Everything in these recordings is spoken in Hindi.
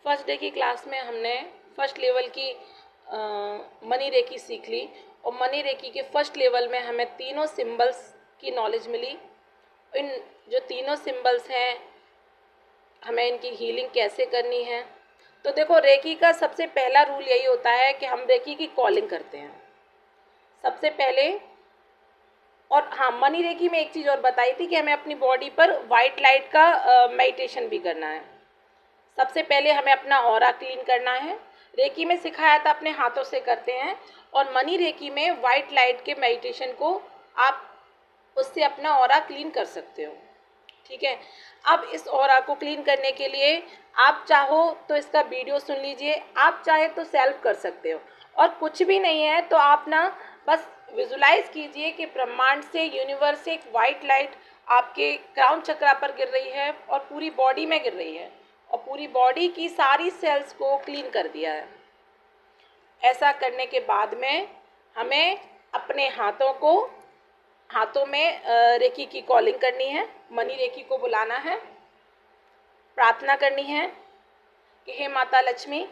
फर्स्ट डे की क्लास में हमने फर्स्ट लेवल की मनी रेकी सीख ली और मनी रेकी के फर्स्ट लेवल में हमें तीनों सिंबल्स की नॉलेज मिली। इन जो तीनों सिंबल्स हैं हमें इनकी हीलिंग कैसे करनी है। तो देखो, रेकी का सबसे पहला रूल यही होता है कि हम रेकी की कॉलिंग करते हैं सबसे पहले। और हाँ, मनी रेकी में एक चीज़ और बताई थी कि हमें अपनी बॉडी पर वाइट लाइट का मेडिटेशन भी करना है। सबसे पहले हमें अपना ऑरा क्लीन करना है। रेकी में सिखाया था अपने हाथों से करते हैं, और मनी रेकी में वाइट लाइट के मेडिटेशन को आप उससे अपना ऑरा क्लीन कर सकते हो। ठीक है, अब इस ऑरा को क्लीन करने के लिए आप चाहो तो इसका वीडियो सुन लीजिए, आप चाहे तो सेल्फ कर सकते हो। और कुछ भी नहीं है तो आप ना बस विजुलाइज कीजिए कि ब्रह्मांड से, यूनिवर्स से एक वाइट लाइट आपके क्राउन चक्रा पर गिर रही है और पूरी बॉडी में गिर रही है और पूरी बॉडी की सारी सेल्स को क्लीन कर दिया है। ऐसा करने के बाद में हमें अपने हाथों में रेकी की कॉलिंग करनी है, मनी रेकी को बुलाना है, प्रार्थना करनी है कि हे माता लक्ष्मी,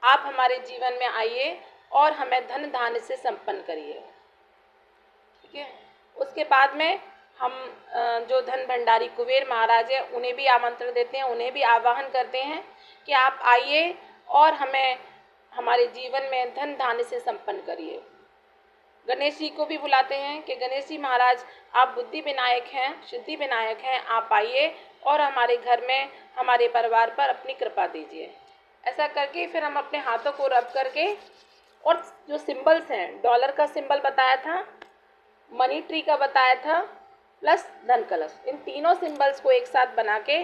आप हमारे जीवन में आइए और हमें धन धान्य से संपन्न करिए। ठीक है, उसके बाद में हम जो धन भंडारी कुबेर महाराज है उन्हें भी आमंत्रण देते हैं, उन्हें भी आवाहन करते हैं कि आप आइए और हमें हमारे जीवन में धन धान्य से संपन्न करिए। गणेश जी को भी बुलाते हैं कि गणेश जी महाराज, आप बुद्धि विनायक हैं, सिद्धि विनायक हैं, आप आइए और हमारे घर में, हमारे परिवार पर अपनी कृपा दीजिए। ऐसा करके फिर हम अपने हाथों को रब करके, और जो सिंबल्स हैं, डॉलर का सिंबल बताया था, मनी ट्री का बताया था, प्लस धन कलश, इन तीनों सिंबल्स को एक साथ बना के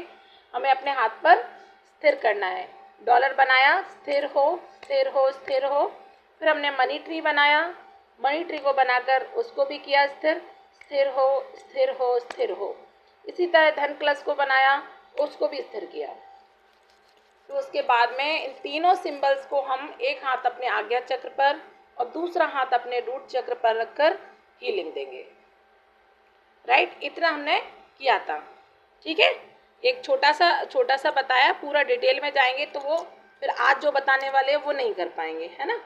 हमें अपने हाथ पर स्थिर करना है। डॉलर बनाया, स्थिर हो स्थिर हो स्थिर हो। फिर हमने मनी ट्री बनाया, मनी ट्री को बनाकर उसको भी किया स्थिर, स्थिर हो स्थिर हो स्थिर हो। इसी तरह धन कलश को बनाया, उसको भी स्थिर किया। तो उसके बाद में इन तीनों सिंबल्स को हम एक हाथ अपने आज्ञा चक्र पर और दूसरा हाथ अपने रूट चक्र पर रखकर हीलिंग देंगे। राइट, इतना हमने किया था। ठीक है, एक छोटा सा बताया, पूरा डिटेल में जाएंगे तो वो फिर आज जो बताने वाले हैं वो नहीं कर पाएंगे, है ना,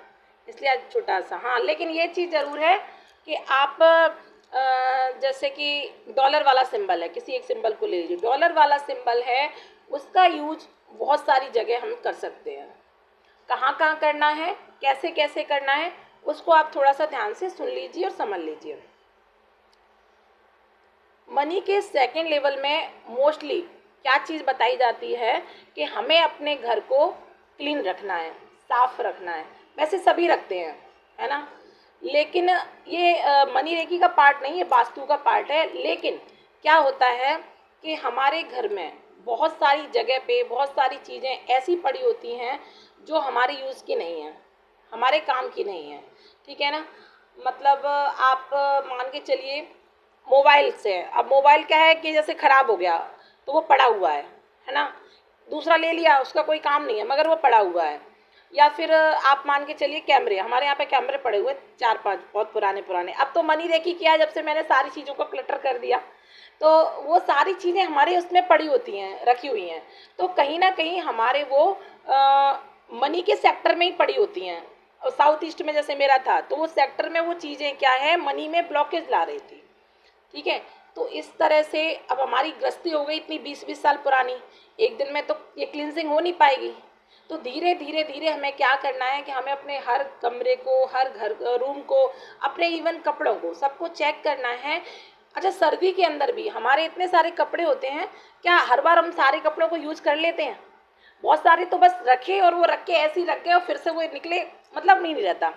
इसलिए आज छोटा सा। हाँ, लेकिन ये चीज़ ज़रूर है कि आप जैसे कि डॉलर वाला सिंबल है, किसी एक सिंबल को ले लीजिए, डॉलर वाला सिंबल है, उसका यूज बहुत सारी जगह हम कर सकते हैं। कहाँ कहाँ करना है, कैसे कैसे करना है, उसको आप थोड़ा सा ध्यान से सुन लीजिए और समझ लीजिए। मनी के सेकेंड लेवल में मोस्टली क्या चीज़ बताई जाती है कि हमें अपने घर को क्लीन रखना है, साफ रखना है। वैसे सभी रखते हैं, है ना, लेकिन ये मनी रेकी का पार्ट नहीं है, वास्तु का पार्ट है। लेकिन क्या होता है कि हमारे घर में बहुत सारी जगह पे बहुत सारी चीज़ें ऐसी पड़ी होती हैं जो हमारे यूज़ की नहीं है, हमारे काम की नहीं है। ठीक है ना, मतलब आप मान के चलिए मोबाइल से, अब मोबाइल क्या है कि जैसे ख़राब हो गया तो वो पड़ा हुआ है ना, दूसरा ले लिया, उसका कोई काम नहीं है मगर वो पड़ा हुआ है। या फिर आप मान के चलिए कैमरे, हमारे यहाँ पे कैमरे पड़े हुए 4-5 बहुत पुराने। अब तो मनी रेकी किया जब से मैंने सारी चीज़ों को क्लटर कर दिया, तो वो सारी चीज़ें हमारे उसमें पड़ी होती हैं, रखी हुई हैं, तो कहीं ना कहीं हमारे वो मनी के सेक्टर में ही पड़ी होती हैं। और साउथ ईस्ट में जैसे मेरा था तो वो सेक्टर में वो चीज़ें क्या है, मनी में ब्लॉकेज ला रही थी। ठीक है, तो इस तरह से अब हमारी गृहस्थी हो गई इतनी 20-20 साल पुरानी, एक दिन में तो ये क्लींजिंग हो नहीं पाएगी। तो धीरे धीरे हमें क्या करना है कि हमें अपने हर कमरे को, हर घर रूम को, अपने इवन कपड़ों को, सबको चेक करना है। अच्छा, सर्दी के अंदर भी हमारे इतने सारे कपड़े होते हैं, क्या हर बार हम सारे कपड़ों को यूज़ कर लेते हैं? बहुत सारे तो बस रखे और वो रख के ऐसे ही रख गए और फिर से वो निकले, मतलब नहीं रहता,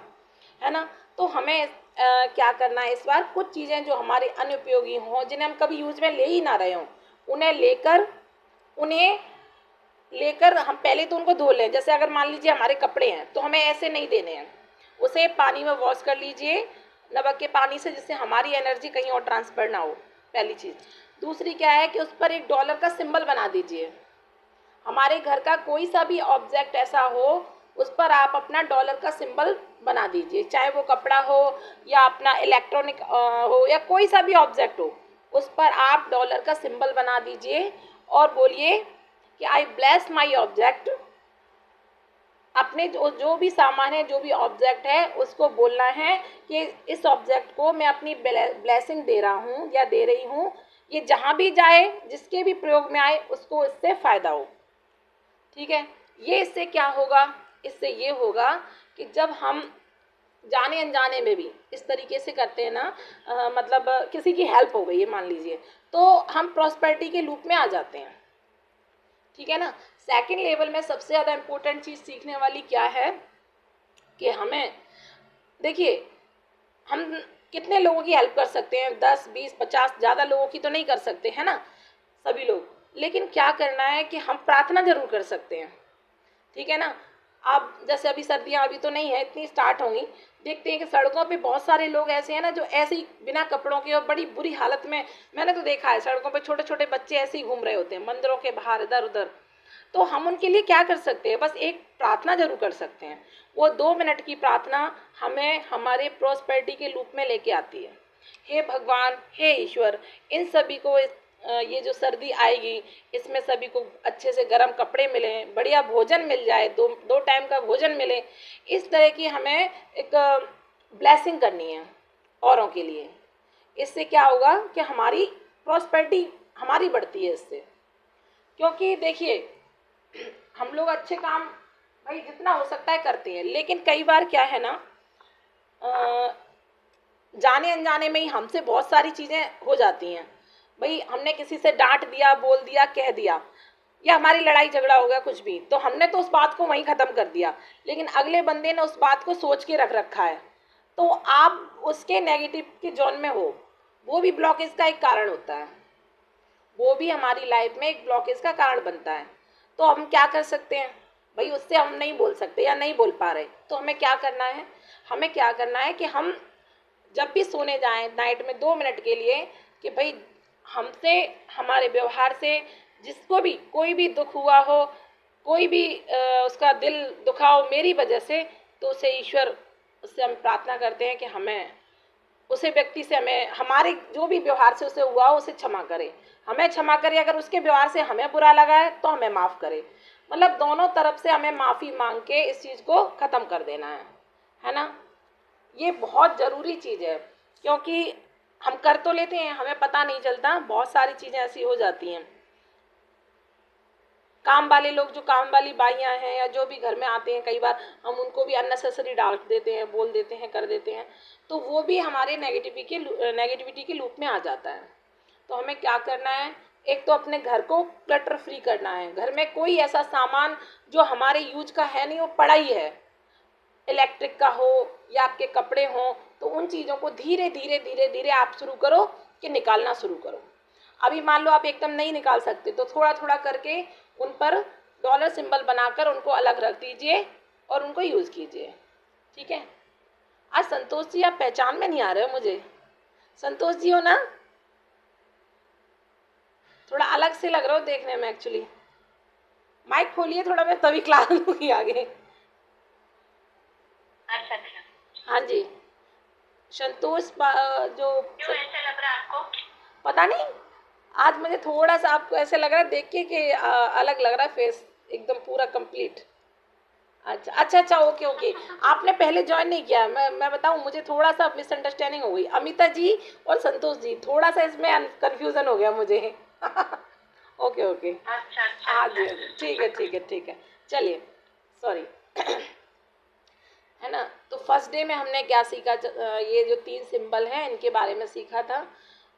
है ना। तो हमें क्या करना है, इस बार कुछ चीज़ें जो हमारे अनुपयोगी हों, जिन्हें हम कभी यूज में ले ही ना रहे हों, उन्हें लेकर हम पहले तो उनको धो लें। जैसे अगर मान लीजिए हमारे कपड़े हैं तो हमें ऐसे नहीं देने हैं, उसे पानी में वॉश कर लीजिए, नमक के पानी से, जिससे हमारी एनर्जी कहीं और ट्रांसफर ना हो, पहली चीज़। दूसरी क्या है कि उस पर एक डॉलर का सिंबल बना दीजिए। हमारे घर का कोई सा भी ऑब्जेक्ट ऐसा हो, उस पर आप अपना डॉलर का सिंबल बना दीजिए, चाहे वो कपड़ा हो या अपना इलेक्ट्रॉनिक हो या कोई सा भी ऑब्जेक्ट हो, उस पर आप डॉलर का सिंबल बना दीजिए और बोलिए कि आई ब्लेस माई ऑब्जेक्ट अपने जो जो भी सामान है, जो भी ऑब्जेक्ट है, उसको बोलना है कि इस ऑब्जेक्ट को मैं अपनी ब्लेसिंग दे रहा हूँ या दे रही हूँ, ये जहाँ भी जाए, जिसके भी प्रयोग में आए, उसको इससे फ़ायदा हो। ठीक है, ये इससे क्या होगा, इससे ये होगा कि जब हम जाने अनजाने में भी इस तरीके से करते हैं ना, मतलब किसी की हेल्प हो गई है मान लीजिए, तो हम प्रॉस्पेरिटी के लूप में आ जाते हैं। ठीक है ना। सेकंड लेवल में सबसे ज़्यादा इम्पोर्टेंट चीज़ सीखने वाली क्या है कि हमें, देखिए, हम कितने लोगों की हेल्प कर सकते हैं, 10 20 50, ज़्यादा लोगों की तो नहीं कर सकते, है ना, सभी लोग। लेकिन क्या करना है कि हम प्रार्थना जरूर कर सकते हैं। ठीक है ना। अब जैसे अभी सर्दियाँ अभी तो नहीं है, इतनी स्टार्ट होंगी, देखते हैं कि सड़कों पे बहुत सारे लोग ऐसे हैं ना जो ऐसे ही बिना कपड़ों के और बड़ी बुरी हालत में, मैंने तो देखा है सड़कों पे छोटे छोटे बच्चे ऐसे ही घूम रहे होते हैं मंदिरों के बाहर इधर उधर। तो हम उनके लिए क्या कर सकते हैं, बस एक प्रार्थना जरूर कर सकते हैं। वो 2 मिनट की प्रार्थना हमें हमारे प्रॉस्पेरिटी के लूप में लेके आती है। हे भगवान, हे ईश्वर, इन सभी को ये जो सर्दी आएगी, इसमें सभी को अच्छे से गर्म कपड़े मिलें, बढ़िया भोजन मिल जाए, दो टाइम का भोजन मिले। इस तरह की हमें एक ब्लेसिंग करनी है औरों के लिए। इससे क्या होगा कि हमारी प्रॉस्पेरिटी हमारी बढ़ती है इससे। क्योंकि देखिए, हम लोग अच्छे काम भाई जितना हो सकता है करते हैं, लेकिन कई बार क्या है ना, जाने अनजाने में ही हमसे बहुत सारी चीज़ें हो जाती हैं। भाई हमने किसी से डांट दिया, बोल दिया, कह दिया, या हमारी लड़ाई झगड़ा हो गया कुछ भी, तो हमने तो उस बात को वहीं ख़त्म कर दिया, लेकिन अगले बंदे ने उस बात को सोच के रख रखा है, तो आप उसके नेगेटिव के जोन में हो। वो भी ब्लॉकेज का एक कारण होता है, वो भी हमारी लाइफ में एक ब्लॉकेज का कारण बनता है। तो हम क्या कर सकते हैं, भाई उससे हम नहीं बोल सकते या नहीं बोल पा रहे, तो हमें क्या करना है, हमें क्या करना है कि हम जब भी सोने जाएं नाइट में 2 मिनट के लिए, कि भाई हमसे, हमारे व्यवहार से जिसको भी कोई भी दुख हुआ हो, कोई भी उसका दिल दुखा हो मेरी वजह से, तो उसे ईश्वर, उससे हम प्रार्थना करते हैं कि हमें, उसे व्यक्ति से हमें, हमारे जो भी व्यवहार से उसे हुआ हो उसे क्षमा करे, हमें क्षमा करे, अगर उसके व्यवहार से हमें बुरा लगा है तो हमें माफ़ करे। मतलब दोनों तरफ से हमें माफ़ी मांग के इस चीज़ को ख़त्म कर देना है ना। ये बहुत ज़रूरी चीज़ है, क्योंकि हम कर तो लेते हैं, हमें पता नहीं चलता, बहुत सारी चीज़ें ऐसी हो जाती हैं। काम वाले लोग, जो काम वाली बाइयाँ हैं या जो भी घर में आते हैं, कई बार हम उनको भी अननेसेसरी डांट देते हैं, बोल देते हैं, कर देते हैं, तो वो भी हमारे नेगेटिविटी के लूप में आ जाता है। तो हमें क्या करना है, एक तो अपने घर को क्लटर फ्री करना है, घर में कोई ऐसा सामान जो हमारे यूज का है नहीं, वो पड़ा ही है, इलेक्ट्रिक का हो या आपके कपड़े हों, तो उन चीज़ों को धीरे धीरे धीरे धीरे आप शुरू करो कि निकालना शुरू करो। अभी मान लो आप एकदम नहीं निकाल सकते, तो थोड़ा थोड़ा करके उन पर डॉलर सिंबल बनाकर उनको अलग रख दीजिए और उनको यूज़ कीजिए। ठीक है। आज संतोष जी आप पहचान में नहीं आ रहे हो मुझे, संतोष जी हो ना, थोड़ा अलग से लग रहे हो देखने में एक्चुअली। माइक खोलिए थोड़ा, मैं तभी क्लास लूँगी आगे। अच्छा अच्छा। हाँ जी, संतोष जो क्यों ऐसे लग रहा है आपको? पता नहीं, आज मुझे थोड़ा सा आपको ऐसे लग रहा है देख के कि अलग लग रहा है फेस, एकदम पूरा कंप्लीट। अच्छा अच्छा अच्छा, ओके ओके। आपने पहले ज्वाइन नहीं किया, मैं बताऊं, मुझे थोड़ा सा मिसअंडरस्टैंडिंग हो गई, अमिता जी और संतोष जी, थोड़ा सा इसमें कन्फ्यूज़न हो गया मुझे। Okay okay. अच्छा अच्छा हाँ अच्छा। जी हाँ जी, ठीक है ठीक है ठीक है, चलिए, सॉरी। है ना। तो फर्स्ट डे में हमने क्या सीखा, ये जो 3 सिंबल हैं इनके बारे में सीखा था।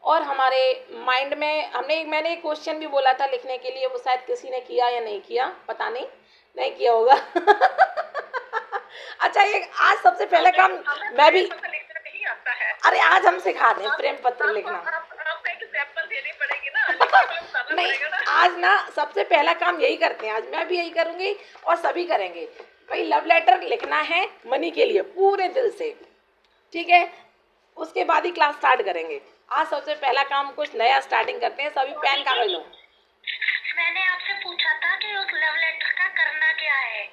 और हमारे माइंड में मैंने एक क्वेश्चन भी बोला था लिखने के लिए, वो शायद किसी ने किया या नहीं किया, पता नहीं, नहीं किया होगा। अच्छा, ये आज सबसे पहले काम मैं भी, लिखना नहीं आता है। अरे आज हम सिखा दें प्रेम पत्र लिखना। आपको एक एग्जांपल देनी पड़ेगी ना, लिख के हमें बताना नहीं, पड़ेगा ना। आज ना सबसे पहला काम यही करते हैं, आज मैं भी यही करूंगी और सभी करेंगे। भाई लव लेटर लिखना है मनी के लिए पूरे दिल से, ठीक है। उसके बाद ही क्लास स्टार्ट करेंगे। आज सबसे पहला काम कुछ नया स्टार्टिंग करते हैं, सभी पेन कागज लो। मैंने आपसे पूछा था कि उस लव लेटर का करना क्या है।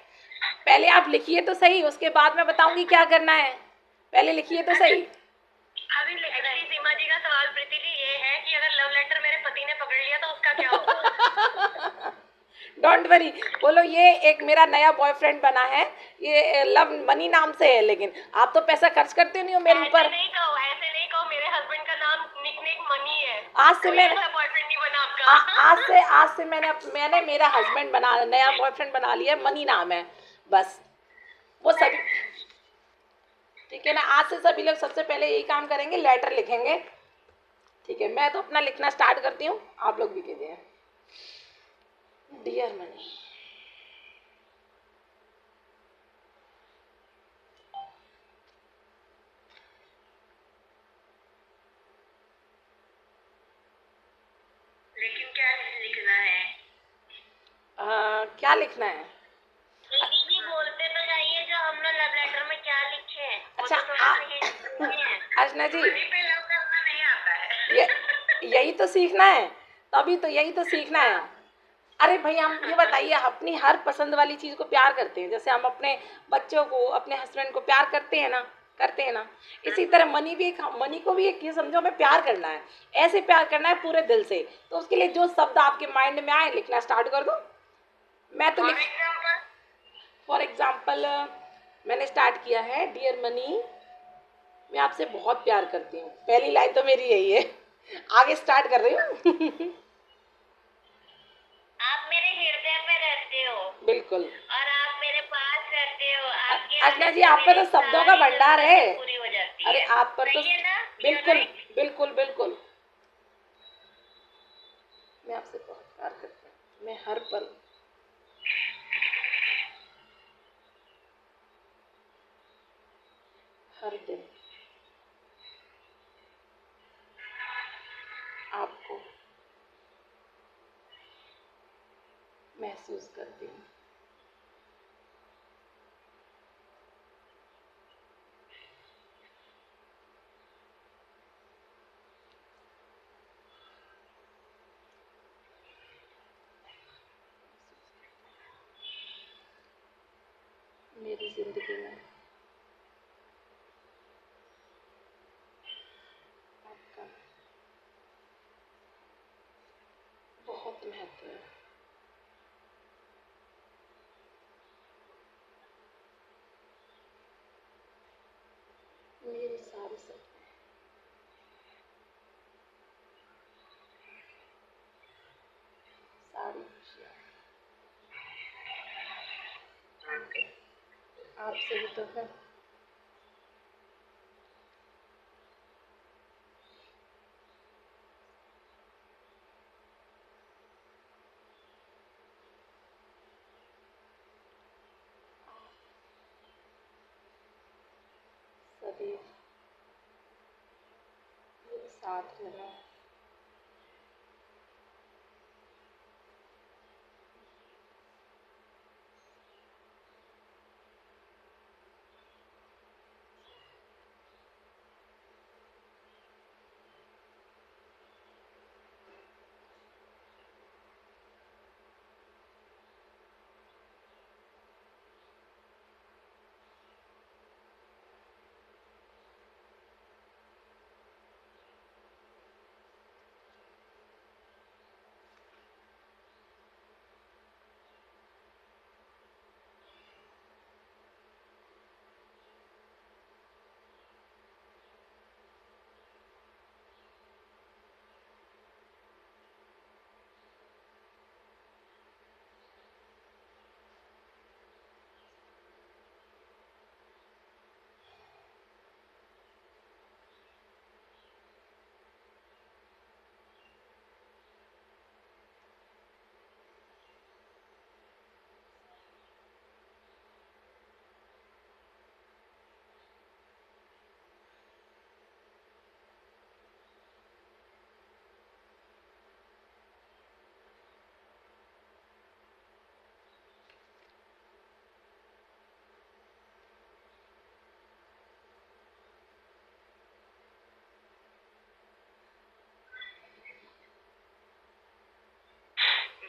पहले आप लिखिए तो सही, उसके बाद मैं बताऊंगी क्या करना है, पहले लिखिए तो सही। अभी एक्चुअली सीमा जी का सवाल प्रीति जी ये है कि अगर लव लेटर मेरे पति ने पकड़ लिया तो उसका क्या होगा। डोंट वरी, बोलो ये एक मेरा नया बॉयफ्रेंड बना है, ये लव मनी नाम से है, लेकिन आप तो पैसा खर्च करते नहीं हो मेरे ऊपर। ऐसे नहीं कहो, मेरे हस्बैंड का नाम निकनेम मनी है। आज से मैं बॉयफ्रेंड नहीं बना आपका। आज से मैंने मेरा हस्बैंड बना, नया बॉयफ्रेंड बना लिया, मनी नाम है बस। वो सभी ठीक है ना, आज से सभी लोग सबसे पहले यही काम करेंगे, लेटर लिखेंगे। ठीक है, मैं तो अपना लिखना स्टार्ट करती हूँ, आप लोग भी कीजिए। डियर मनी, लेकिन क्या लिखना है? क्या लिखना है? दीदी बोलते तो जाइए जो हम लोग लव लेटर में क्या लिखे हैं। अच्छा, अर्चना जी, पे लव करना नहीं आता है। यही तो सीखना है, तभी तो यही तो सीखना है। अरे भाई, हम ये बताइए, अपनी हर पसंद वाली चीज़ को प्यार करते हैं, जैसे हम अपने बच्चों को, अपने हस्बैंड को प्यार करते हैं ना, करते हैं ना। इसी तरह मनी को भी एक ये समझो, हमें प्यार करना है, ऐसे प्यार करना है पूरे दिल से। तो उसके लिए जो शब्द आपके माइंड में आए, लिखना स्टार्ट कर दो। मैं तो फॉर एग्जाम्पल मैंने स्टार्ट किया है, डियर मनी, मैं आपसे बहुत प्यार करती हूँ। पहली लाइन तो मेरी यही है, आगे स्टार्ट कर रही हूँ। आप मेरे हृदय में रहते हो। बिल्कुल। और आप मेरे पास रहते हो। आपके अर्चना जी, आप पे तो शब्दों का भंडार है। पूरी हो जाती अरे है। आप पर तो सही है ना? बिल्कुल बिल्कुल बिल्कुल। मैं आपसे बहुत प्यार करती हूँ, मैं हर पल, हर दिन आपको महसूस करती हूँ। मेरी जिंदगी में आपका बहुत महत्व है। मेरे सारे सपने, सारी खुशियाँ आपसे ही तो है। सदैव मेरे साथ रहना,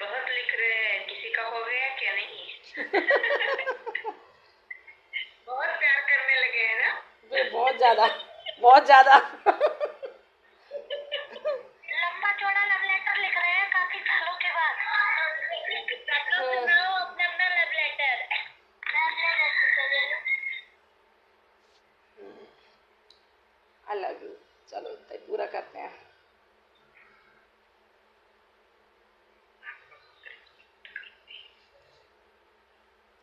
बहुत लिख रहे हैं, किसी का हो गया क्या? नहीं। बहुत प्यार करने लगे हैं ना? बहुत ज़्यादा, बहुत ज़्यादा। लंबा चौड़ा लव लेटर लिख रहे हैं काफी सालों के बाद। आई लव यू। चलो इतना ही पूरा करते हैं।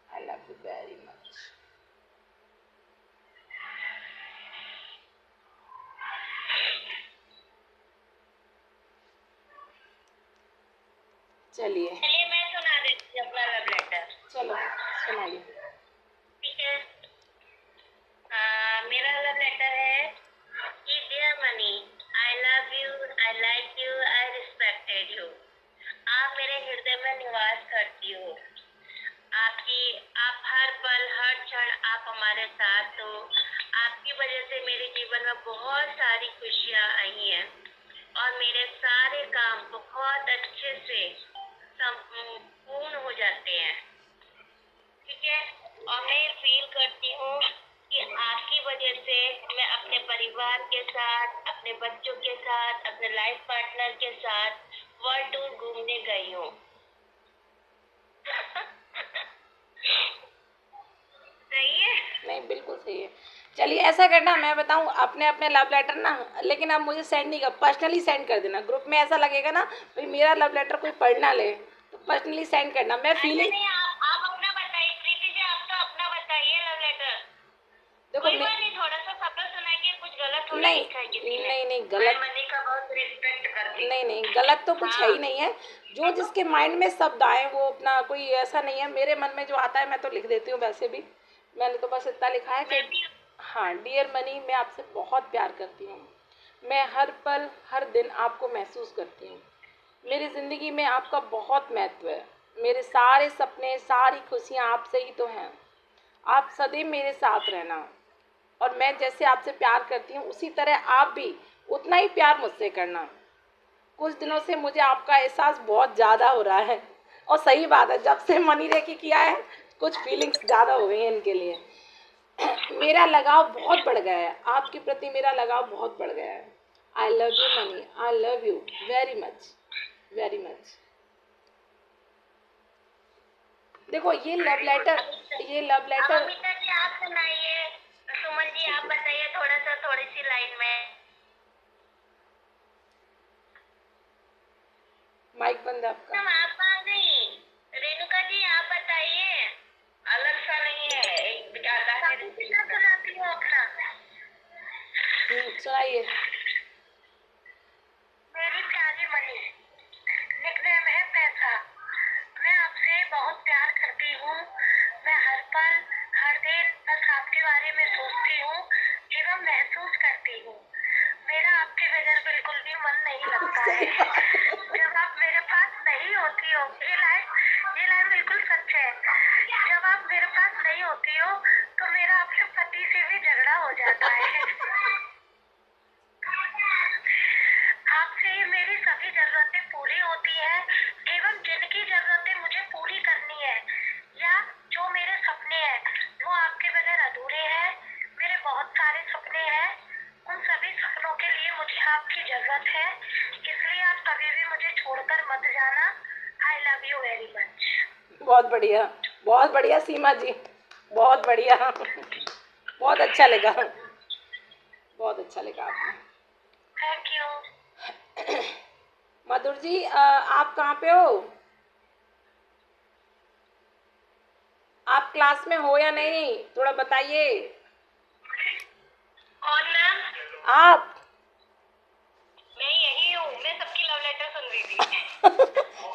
आई लव यू वेरी मच। चलिए चलिए मैं सुना देती हूँ अपना लव लेटर। चलो सुनाइए। ठीक है। मेरा लव लेटर है कि dear money, I love you, I like you, I respected you. आप मेरे हृदय में निवास करती हो। आप हर पल हर क्षण आप हमारे साथ हो। आपकी वजह से मेरे जीवन में बहुत सारी खुशियाँ आई हैं और मेरे सारे काम बहुत अच्छे से संपूर्ण हो जाते हैं। ठीक है। और मैं फील करती हूँ कि आपकी वजह से मैं अपने परिवार के साथ, अपने बच्चों के साथ, अपने लाइफ पार्टनर के साथ वर्ल्ड टूर घूमने गई हूँ। सही है। नहीं बिल्कुल सही है। चलिए ऐसा करना, मैं बताऊं अपने अपने लव लेटर ना, लेकिन आप मुझे सेंड नहीं कर, पर्सनली सेंड कर देना। ग्रुप में ऐसा लगेगा ना भाई मेरा लव लेटर कोई पढ़ ना ले, तो पर्सनली सेंड करना। मैं फीलिंग नहीं, आप अपना बताइए प्रीति जी, आप तो अपना बताइए लव लेटर। देखो कोई बात नहीं, थोड़ा सा सफल सुनाएंगे, कुछ गलत थोड़ी नहीं लिखा है किसी ने। नहीं गलत, मैं मनी का बहुत रिस्पेक्ट करती हूँ। नहीं गलत तो कुछ है ही नहीं है। जो जिसके माइंड में शब्द आए वो अपना, कोई ऐसा नहीं है। मेरे मन में जो आता है मैं तो लिख देती हूँ। वैसे भी मैंने तो बस इतना लिखा है मैं कि भी हाँ डियर मनी, मैं आपसे बहुत प्यार करती हूँ। मैं हर पल हर दिन आपको महसूस करती हूँ। मेरी ज़िंदगी में आपका बहुत महत्व है। मेरे सारे सपने सारी खुशियाँ आपसे ही तो हैं। आप सदैव मेरे साथ रहना, और मैं जैसे आपसे प्यार करती हूँ उसी तरह आप भी उतना ही प्यार मुझसे करना। कुछ दिनों से मुझे आपका एहसास बहुत ज़्यादा हो रहा है, और सही बात है, जब से मनी रेकी किया है कुछ फीलिंग्स ज़्यादा हो गई हैं इनके लिए। मेरा लगाव बहुत बढ़ गया है, आपके प्रति मेरा लगाव बहुत बढ़ गया है। आई love you money, I love you very much, very much. देखो ये लव लेटर, ये लव अब लेटर। अमिता जी आप सुनाइए। सुमन जी आप बताइए थोड़ा सा, थोड़ी सी लाइन में। माइक बंद है आपका। आप आ गई। रेणुका जी आप बताइए। अलग सा नहीं है, एक बेटा सुनाती हूँ अपना। सुनाइए। मेरी प्यारी मनी, निकनेम है पैसा। मैं आपसे बहुत प्यार करती हूँ। मैं हर पल हर दिन बस आपके बारे में सोचती हूँ एवं महसूस करती हूँ। मेरा आपके बगैर बिल्कुल भी मन नहीं लगता है। जब आप मेरे पास नहीं होती हो, ये लाइन बिल्कुल सच है। जब आप मेरे पास नहीं होती हो तो मेरा आपसे पति से भी झगड़ा हो जाता है। आपसे ही मेरी सभी जरूरतें पूरी होती हैं एवं जिनकी जरूरतें मुझे पूरी करनी है या जो मेरे सपने हैं वो आपके बगैर अधूरे हैं। मेरे बहुत सारे सपने हैं, उन सभी सपनों के लिए मुझे आपकी जरूरत है, इसलिए आप कभी भी मुझे छोड़कर मत जाना। आई लव यू वेरी मच। बहुत बढ़िया सीमा जी, बहुत बढ़िया। बहुत अच्छा लगा, बहुत अच्छा लगा आपने। Thank you. मधुर जी आप कहाँ पे हो? आप क्लास में हो या नहीं, थोड़ा बताइए। कौन मैम? आप? मैं यही हूँ, मैं सबकी लव लेटर सुन रही थी।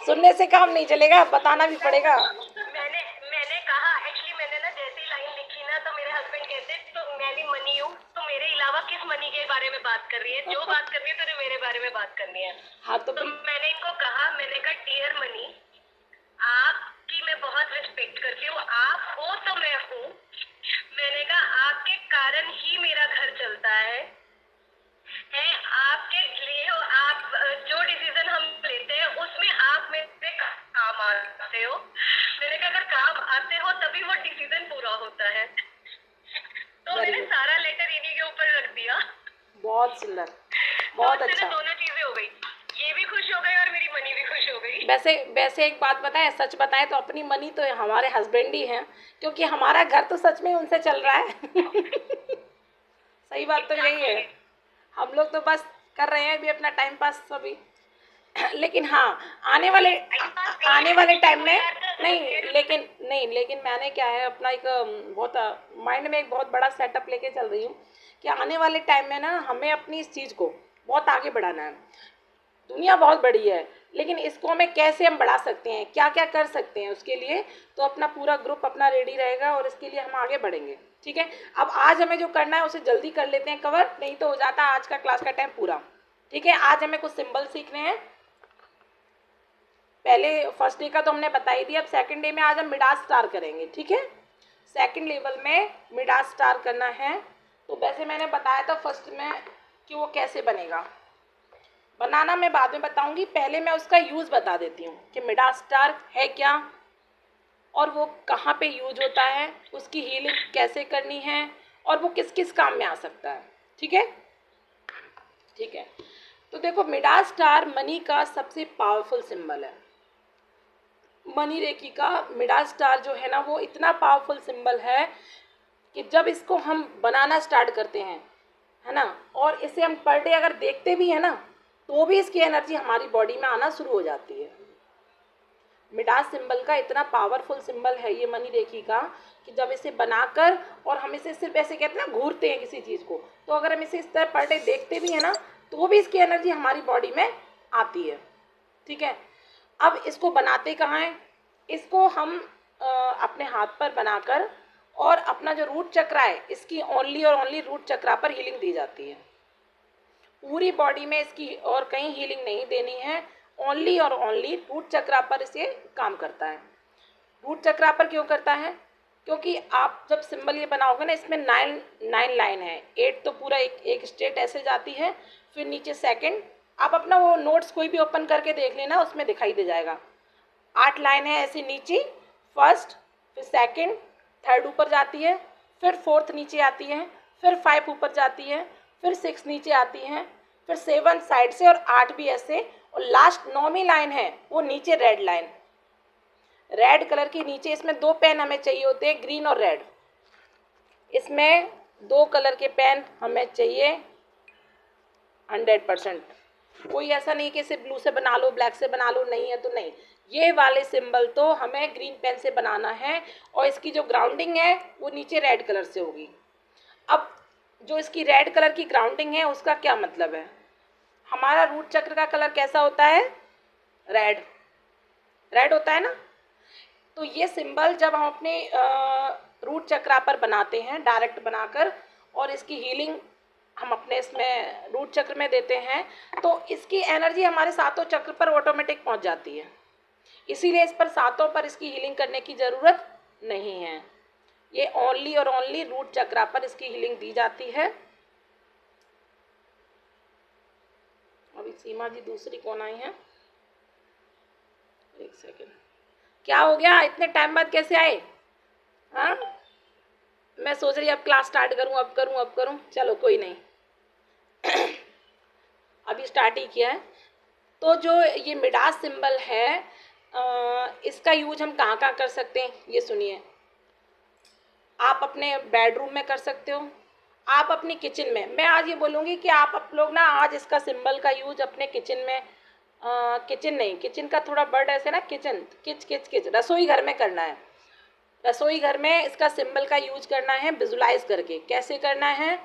सुनने से काम नहीं चलेगा, बताना भी पड़ेगा। मैंने कहा एक्चुअली मैंने ना जैसी लाइन लिखी ना तो मेरे हस्बैंड कहते तो मैं भी मनी हूँ, तो मेरे अलावा किस मनी के बारे में बात कर रही है? जो बात करनी है तो मेरे बारे में बात करनी है। हाँ तो मैंने इनको कहा, मैंने कहा डियर मनी, आपकी मैं बहुत रिस्पेक्ट करती हूँ। आप हो तो मैं हूँ। मैंने कहा आपके कारण ही मेरा घर चलता है। आपके लिए हो, आप जो डिसीजन हम लेते हैं उसमें आप मेरे काम आते हो। मैंने कहा अगर काम आते हो तभी वो डिसीजन पूरा होता है। तो मैंने सारा लेटर इन्हीं के ऊपर रख दिया। बहुत सुंदर, बहुत अच्छा। दोनों चीजें हो गई, ये भी खुश हो गई और मेरी मनी भी खुश हो गई। वैसे एक बात बताएं, सच बताएं तो अपनी मनी तो हमारे हस्बैंड ही हैं, क्योंकि हमारा घर तो सच में उनसे चल रहा है। सही बात तो यही है। हम लोग तो बस कर रहे हैं अभी अपना टाइम पास सभी। लेकिन हाँ, आने वाले टाइम में लेकिन मैंने क्या है अपना एक बहुत माइंड में एक बहुत बड़ा सेटअप लेके चल रही हूँ कि आने वाले टाइम में ना हमें अपनी इस चीज़ को बहुत आगे बढ़ाना है। दुनिया बहुत बड़ी है, लेकिन इसको हमें कैसे हम बढ़ा सकते हैं, क्या क्या कर सकते हैं उसके लिए, तो अपना पूरा ग्रुप अपना रेडी रहेगा और इसके लिए हम आगे बढ़ेंगे। ठीक है, अब आज हमें जो करना है उसे जल्दी कर लेते हैं कवर, नहीं तो हो जाता आज का क्लास का टाइम पूरा। ठीक है, आज हमें कुछ सिंबल सीखने हैं। पहले फर्स्ट डे का तो हमने बता ही दिया, अब सेकंड डे में आज हम मिडास स्टार करेंगे। ठीक है, सेकंड लेवल में मिडास स्टार करना है। तो वैसे मैंने बताया था फर्स्ट में कि वो कैसे बनेगा, बनाना मैं बाद में बताऊंगी, पहले मैं उसका यूज़ बता देती हूँ कि मिडास स्टार है क्या और वो कहाँ पे यूज होता है, उसकी हीलिंग कैसे करनी है और वो किस किस काम में आ सकता है। ठीक है, ठीक है। तो देखो, मिडास स्टार मनी का सबसे पावरफुल सिंबल है। मनी रेकी का मिडास स्टार जो है ना, वो इतना पावरफुल सिंबल है कि जब इसको हम बनाना स्टार्ट करते हैं, है ना, और इसे हम पर डे अगर देखते भी हैं ना, तो भी इसकी एनर्जी हमारी बॉडी में आना शुरू हो जाती है। मिडास सिंबल का इतना पावरफुल सिंबल है ये मनी रेखी का कि जब इसे बनाकर और हम इसे सिर्फ ऐसे कहते हैं ना, घूरते हैं किसी चीज़ को, तो अगर हम इसे इस तरह पर डे देखते भी हैं ना, तो भी इसकी एनर्जी हमारी बॉडी में आती है। ठीक है, अब इसको बनाते कहाँ हैं, इसको हम अपने हाथ पर बनाकर और अपना जो रूट चक्रा है, इसकी ओनली और ओनली रूट चक्रा पर हीलिंग दी जाती है। पूरी बॉडी में इसकी और कहीं हीलिंग नहीं देनी है, ओनली और ओनली रूट चक्रा पर इसे काम करता है। रूट चक्रा पर क्यों करता है, क्योंकि आप जब सिंबल ये बनाओगे ना, इसमें 9 लाइन है, 8 तो पूरा एक स्टेट ऐसे जाती है, फिर नीचे सेकंड, आप अपना वो नोट्स कोई भी ओपन करके देख लेना, उसमें दिखाई दे जाएगा। 8 लाइन है ऐसे नीचे, फर्स्ट, फिर सेकंड, थर्ड ऊपर जाती है, फिर फोर्थ नीचे आती है, फिर 5 ऊपर जाती है, फिर 6 नीचे आती है, फिर 7 साइड से और 8 भी ऐसे, और लास्ट 9वीं लाइन है वो नीचे रेड लाइन, रेड कलर की नीचे। इसमें 2 पेन हमें चाहिए होते हैं, ग्रीन और रेड। इसमें 2 कलर के पेन हमें चाहिए 100%। कोई ऐसा नहीं कि सिर्फ ब्लू से बना लो, ब्लैक से बना लो, नहीं है तो नहीं। ये वाले सिंबल तो हमें ग्रीन पेन से बनाना है, और इसकी जो ग्राउंडिंग है वो नीचे रेड कलर से होगी। अब जो इसकी रेड कलर की ग्राउंडिंग है उसका क्या मतलब है, हमारा रूट चक्र का कलर कैसा होता है, रेड, रेड होता है ना। तो ये सिंबल जब हम अपने रूट चक्रा पर बनाते हैं डायरेक्ट बनाकर, और इसकी हीलिंग हम अपने इसमें रूट चक्र में देते हैं, तो इसकी एनर्जी हमारे सातों चक्र पर ऑटोमेटिक पहुंच जाती है। इसीलिए इस पर सातों पर इसकी हीलिंग करने की ज़रूरत नहीं है, ये ओनली और ओनली रूट चक्रा पर इसकी हीलिंग दी जाती है। अभी सीमा जी दूसरी कौन आई है, एक सेकेंड, क्या हो गया, इतने टाइम बाद कैसे आए। हाँ, मैं सोच रही अब क्लास स्टार्ट करूँ, अब करूँ, चलो कोई नहीं, अभी स्टार्ट ही किया है। तो जो ये मिडास सिंबल है, इसका यूज हम कहाँ कहाँ कर सकते हैं, ये सुनिए। आप अपने बेडरूम में कर सकते हो, आप अपनी किचन में, मैं आज ये बोलूँगी कि आप लोग ना आज इसका सिंबल का यूज अपने किचन में, किचन नहीं, किचन का थोड़ा वर्ड ऐसे ना, किचन, किच, रसोई घर में करना है। रसोई घर में इसका सिंबल का यूज करना है विजुलाइज करके। कैसे करना है,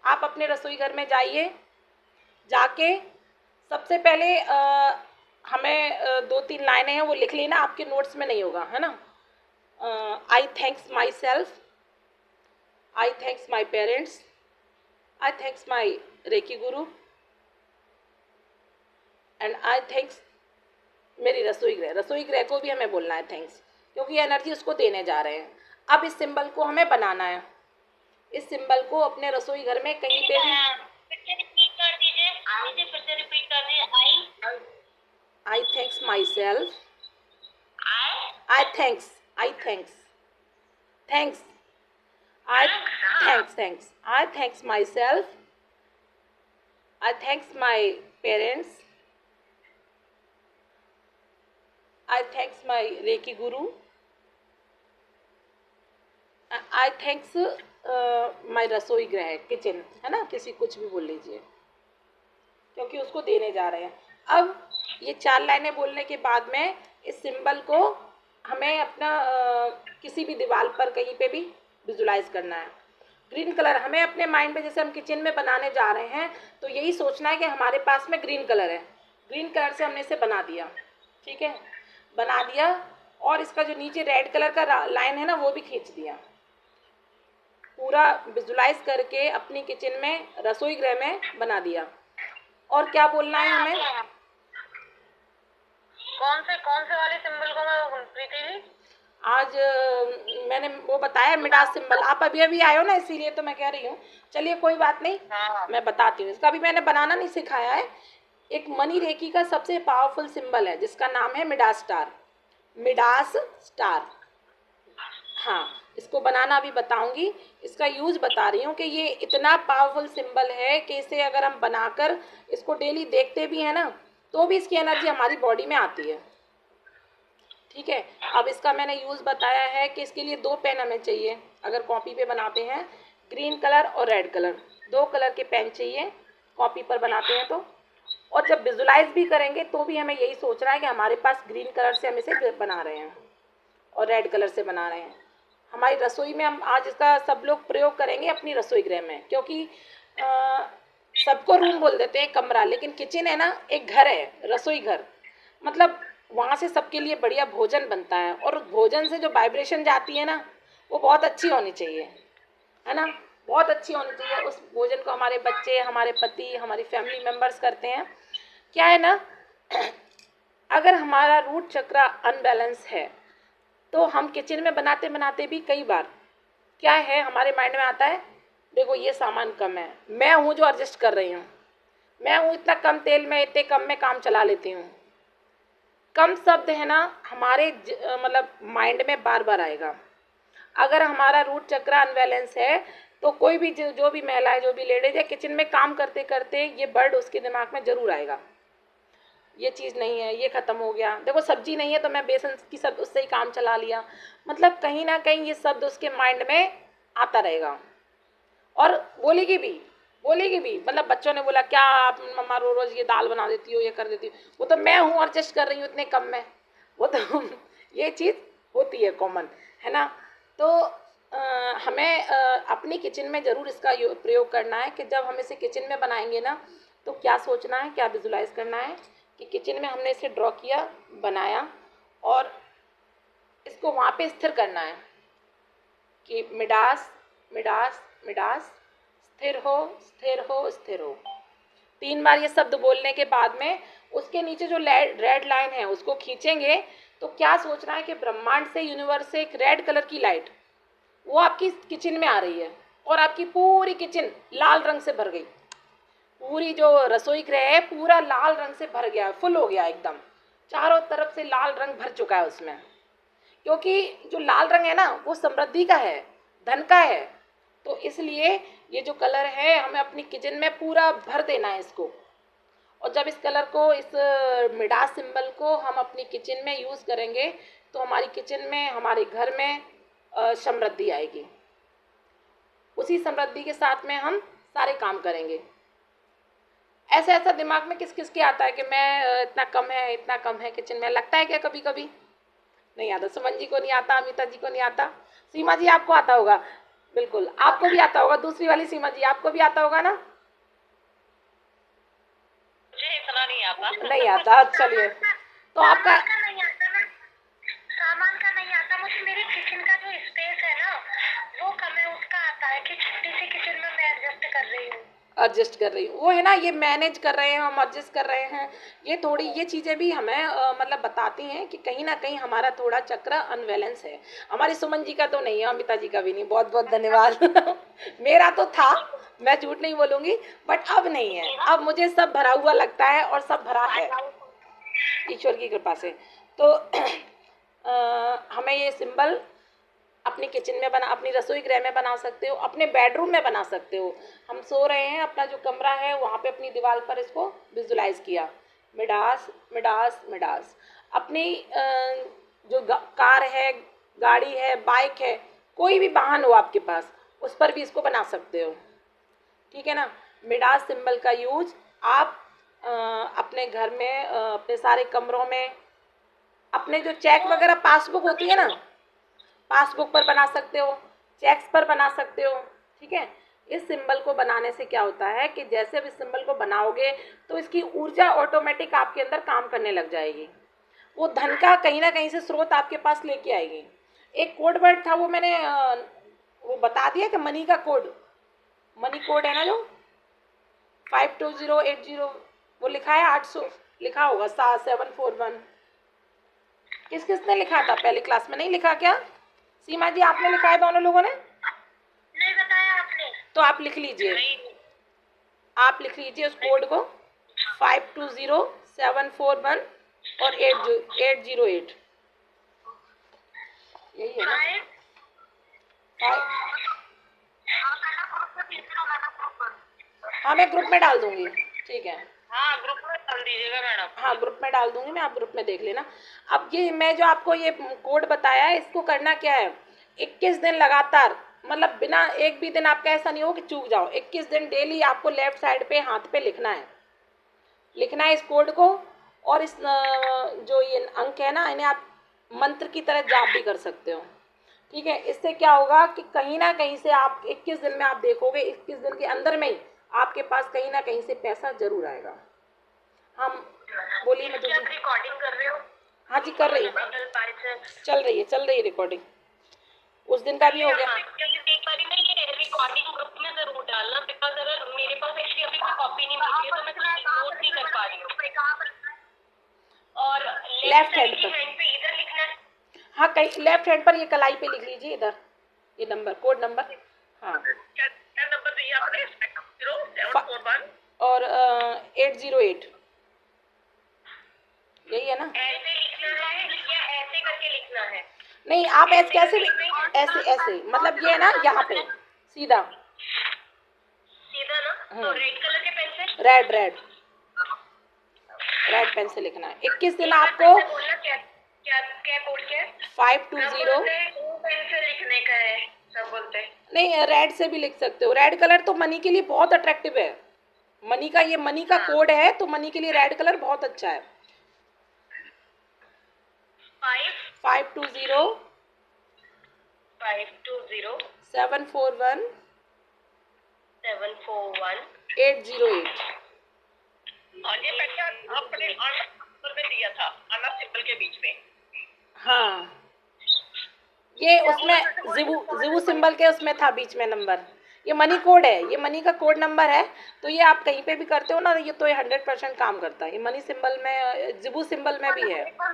आप अपने रसोई घर में जाइए, जाके सबसे पहले हमें 2-3 लाइनें हैं वो लिख लेना, आपके नोट्स में नहीं होगा, है ना। I thanks myself, I thanks my parents, I thanks my recce guru, and I thanks मेरी रसोई गृह को भी हमें बोलना है थैंक्स, क्योंकि एनर्जी उसको देने जा रहे हैं। अब इस सिंबल को हमें बनाना है, इस सिंबल को अपने रसोई घर में कहीं पे भी, I thanks myself, I thanks, thanks, I thanks myself, I thanks my parents, I thanks my recce guru, I thanks माई रसोई गृह, किचन, है ना, किसी कुछ भी बोल लीजिए। क्योंकि उसको देने जा रहे हैं। अब ये 4 लाइनें बोलने के बाद में इस सिंबल को हमें अपना किसी भी दीवार पर कहीं पे भी विजुलाइज करना है। ग्रीन कलर हमें अपने माइंड में, जैसे हम किचन में बनाने जा रहे हैं तो यही सोचना है कि हमारे पास में ग्रीन कलर है, ग्रीन कलर से हमने इसे बना दिया, ठीक है, बना दिया। और इसका जो नीचे रेड कलर का लाइन है ना वो भी खींच दिया। पूरा विजुलाइज करके अपनी किचन में, रसोई गृह में बना दिया। और क्या बोलना है हमें? कौन से वाले सिंबल को मैं प्रीति जी? आज मैंने वो बताया मिडास सिंबल। आप अभी अभी आए हो ना, इसीलिए तो मैं कह रही हूँ। चलिए कोई बात नहीं, हाँ। मैं बताती हूँ। इसका भी मैंने बनाना नहीं सिखाया है। एक मनी रेकी का सबसे पावरफुल सिंबल है जिसका नाम है मिडास स्टार। मिडास स्टार, हाँ, इसको बनाना भी बताऊंगी। इसका यूज बता रही हूँ कि ये इतना पावरफुल सिंबल है कि इसे अगर हम बनाकर इसको डेली देखते भी हैं ना तो भी इसकी एनर्जी हमारी बॉडी में आती है, ठीक है। अब इसका मैंने यूज़ बताया है कि इसके लिए 2 पेन हमें चाहिए। अगर कॉपी पे बनाते हैं, ग्रीन कलर और रेड कलर, 2 कलर के पेन चाहिए कॉपी पर बनाते हैं तो। और जब विजुलाइज भी करेंगे तो भी हमें यही सोचना है कि हमारे पास ग्रीन कलर से हम इसे बना रहे हैं और रेड कलर से बना रहे हैं। हमारी रसोई में हम आज इसका सब लोग प्रयोग करेंगे अपनी रसोई गृह में, क्योंकि सबको रूम बोल देते हैं कमरा, लेकिन किचन है ना एक घर है, रसोई घर, मतलब वहाँ से सबके लिए बढ़िया भोजन बनता है। और उस भोजन से जो वाइब्रेशन जाती है ना वो बहुत अच्छी होनी चाहिए, है ना, बहुत अच्छी होनी चाहिए। उस भोजन को हमारे बच्चे, हमारे पति, हमारी फैमिली मेम्बर्स करते हैं। क्या है ना, अगर हमारा रूट चक्र अनबैलेंस है तो हम किचन में बनाते बनाते भी कई बार क्या है हमारे माइंड में आता है, देखो ये सामान कम है, मैं हूँ जो एडजस्ट कर रही हूँ, मैं हूँ इतना कम तेल में, इतने कम में काम चला लेती हूँ। कम शब्द है ना हमारे मतलब माइंड में बार बार आएगा। अगर हमारा रूट चक्र अनबैलेंस है तो कोई भी जो भी महिला है, जो भी लेडीज है, किचन में काम करते करते ये वर्ड उसके दिमाग में ज़रूर आएगा, ये चीज़ नहीं है, ये ख़त्म हो गया, देखो सब्जी नहीं है तो मैं बेसन की सब उससे ही काम चला लिया। मतलब कहीं ना कहीं ये शब्द उसके माइंड में आता रहेगा। और बोलेगी भी, मतलब बच्चों ने बोला क्या आप मम्मा रोज़ ये दाल बना देती हो, ये कर देती हो, वो तो मैं हूँ एडजस्ट कर रही हूँ इतने कम में, वो तो ये चीज़ होती है कॉमन, है ना। तो हमें अपनी किचन में ज़रूर इसका प्रयोग करना है कि जब हम इसे किचन में बनाएंगे ना तो क्या सोचना है, क्या विजुलाइज करना है कि किचन में हमने इसे ड्रॉ किया, बनाया और इसको वहाँ पे स्थिर करना है कि मिडास मिडास मिडास, स्थिर हो स्थिर हो स्थिर हो। 3 बार ये शब्द बोलने के बाद में उसके नीचे जो रेड लाइन है उसको खींचेंगे तो क्या सोचना है कि ब्रह्मांड से, यूनिवर्स से एक रेड कलर की लाइट वो आपकी किचन में आ रही है और आपकी पूरी किचन लाल रंग से भर गई। पूरी जो रसोई गृह है पूरा लाल रंग से भर गया, फुल हो गया एकदम, चारों तरफ से लाल रंग भर चुका है उसमें। क्योंकि जो लाल रंग है ना वो समृद्धि का है, धन का है, तो इसलिए ये जो कलर है हमें अपनी किचन में पूरा भर देना है इसको। और जब इस कलर को, इस मिडास सिंबल को हम अपनी किचन में यूज़ करेंगे तो हमारी किचन में, हमारे घर में समृद्धि आएगी। उसी समृद्धि के साथ में हम सारे काम करेंगे। ऐसा ऐसा दिमाग में किस किस के आता है कि मैं इतना कम है किचन में, लगता है क्या कभी कभी? नहीं आता। सुमन जी को नहीं आता, अमिता जी को नहीं आता, सीमा जी आपको आता होगा, बिल्कुल आपको भी आता होगा, दूसरी वाली सीमा जी आपको भी आता होगा ना? मुझे इतना नहीं आता। नहीं आता, चलिए तो आपका सामान का नहीं आता मुझे, मेरी किचन का जो स्पेस है ना वो कम है, उसका आता है कि छोटी सी किचन में मैं एडजस्ट कर रही हूँ, वो है ना, ये मैनेज कर रहे हैं हम, एडजस्ट कर रहे हैं। ये थोड़ी ये चीज़ें भी हमें मतलब बताती हैं कि कहीं ना कहीं हमारा थोड़ा चक्र अनबैलेंस है। हमारी सुमन जी का तो नहीं है, अमिता जी का भी नहीं, बहुत बहुत धन्यवाद मेरा तो था, मैं झूठ नहीं बोलूँगी, बट अब नहीं है, अब मुझे सब भरा हुआ लगता है और सब भरा है ईश्वर की कृपा से। तो हमें ये सिंबल अपनी किचन में बना, अपनी रसोई गृह में बना सकते हो, अपने बेडरूम में बना सकते हो। हम सो रहे हैं, अपना जो कमरा है वहाँ पे अपनी दीवार पर इसको विजुलाइज किया, मिडास मिडास मिडास। अपनी जो कार है, गाड़ी है, बाइक है, कोई भी वाहन हो आपके पास, उस पर भी इसको बना सकते हो, ठीक है ना। मिडास सिंबल का यूज आप अपने घर में अपने सारे कमरों में अपने जो चेक वगैरह पासबुक होती है ना, पासबुक पर बना सकते हो, चेक्स पर बना सकते हो। ठीक है, इस सिंबल को बनाने से क्या होता है कि जैसे अब इस सिंबल को बनाओगे तो इसकी ऊर्जा ऑटोमेटिक आपके अंदर काम करने लग जाएगी, वो धन का कहीं ना कहीं से स्रोत आपके पास लेके आएगी। एक कोड वर्ड था, वो मैंने वो बता दिया कि मनी का कोड, मनी कोड है ना जो 52080, वो लिखा है 800 लिखा होगा 741। किस किसने लिखा था पहली क्लास में, नहीं लिखा क्या? सीमा जी आपने लिखा है, दोनों लोगों ने नहीं बताया आपने। तो आप लिख लीजिए, आप लिख लीजिए उस कोड को 520741 और 808। यही है ना? हाँ मैं ग्रुप में डाल दूंगी, ठीक है। हाँ ग्रुप में डाल दीजिएगा मैडम। हाँ ग्रुप में डाल दूंगी मैं, आप ग्रुप में देख लेना। अब ये मैं जो आपको ये कोड बताया है, इसको करना क्या है, 21 दिन लगातार, मतलब बिना एक भी दिन आपका ऐसा नहीं हो कि चूक जाओ, 21 दिन डेली आपको लेफ्ट साइड पे हाथ पे लिखना है, लिखना है इस कोड को। और इस जो ये अंक है ना, इन्हें आप मंत्र की तरह जाप भी कर सकते हो। ठीक है, इससे क्या होगा कि कहीं ना कहीं से आप 21 दिन में आप देखोगे, 21 दिन के अंदर में ही आपके पास कहीं ना कहीं से पैसा जरूर आएगा। हम बोलिए मधु जी। रिकॉर्डिंग कर रहे हो? हाँ जी कर रही है, चल रही है रिकॉर्डिंग, उस दिन का भी हो गया। रिकॉर्डिंग ग्रुप में जरूर डालना, बिकॉज अगर मेरे पास एक्चुअली अभी कोई कॉपी नहीं मिली है तो मैं नोट नहीं कर पा रही हूँ। और लेफ्ट हैंड पर, इधर लिखना है। हाँ कहीं लेफ्ट हैंड पर ये कलाई पे लिख लीजिए इधर, ये नंबर कोड नंबर। हाँ क्या नंबर दिया आपने? 0741 और 808, यही है ना? ऐसे लिखना है या ऐसे करके लिखना है? नहीं आप ऐसे कैसे भी, ऐसे ऐसे मतलब ये है ना, यहाँ पे सीधा सीधा ना, तो रेड कलर के पेन से, रेड पेन से लिखना है। 21 दिन आपको बोलना क्या क्या क्या कोड क्या है? 520 पेन से लिखने का है सब बोलते हैं। नहीं रेड से भी लिख सकते हो, रेड कलर तो मनी के लिए बहुत अट्रैक्टिव है, मनी का ये मनी का कोड है तो मनी के लिए रेड कलर बहुत अच्छा है। 520 741 808। और ये पहचान आपने नंबर में दिया था, आना सिंबल के बीच में। हाँ ये उसमें जिबू सिंबल के उसमें था बीच में नंबर, ये मनी कोड है, ये मनी का कोड नंबर है। तो ये आप कहीं पे भी करते हो ना, ये तो ये 100% काम करता है, ये मनी सिंबल में जिबू सिंबल में भी है। सिंबल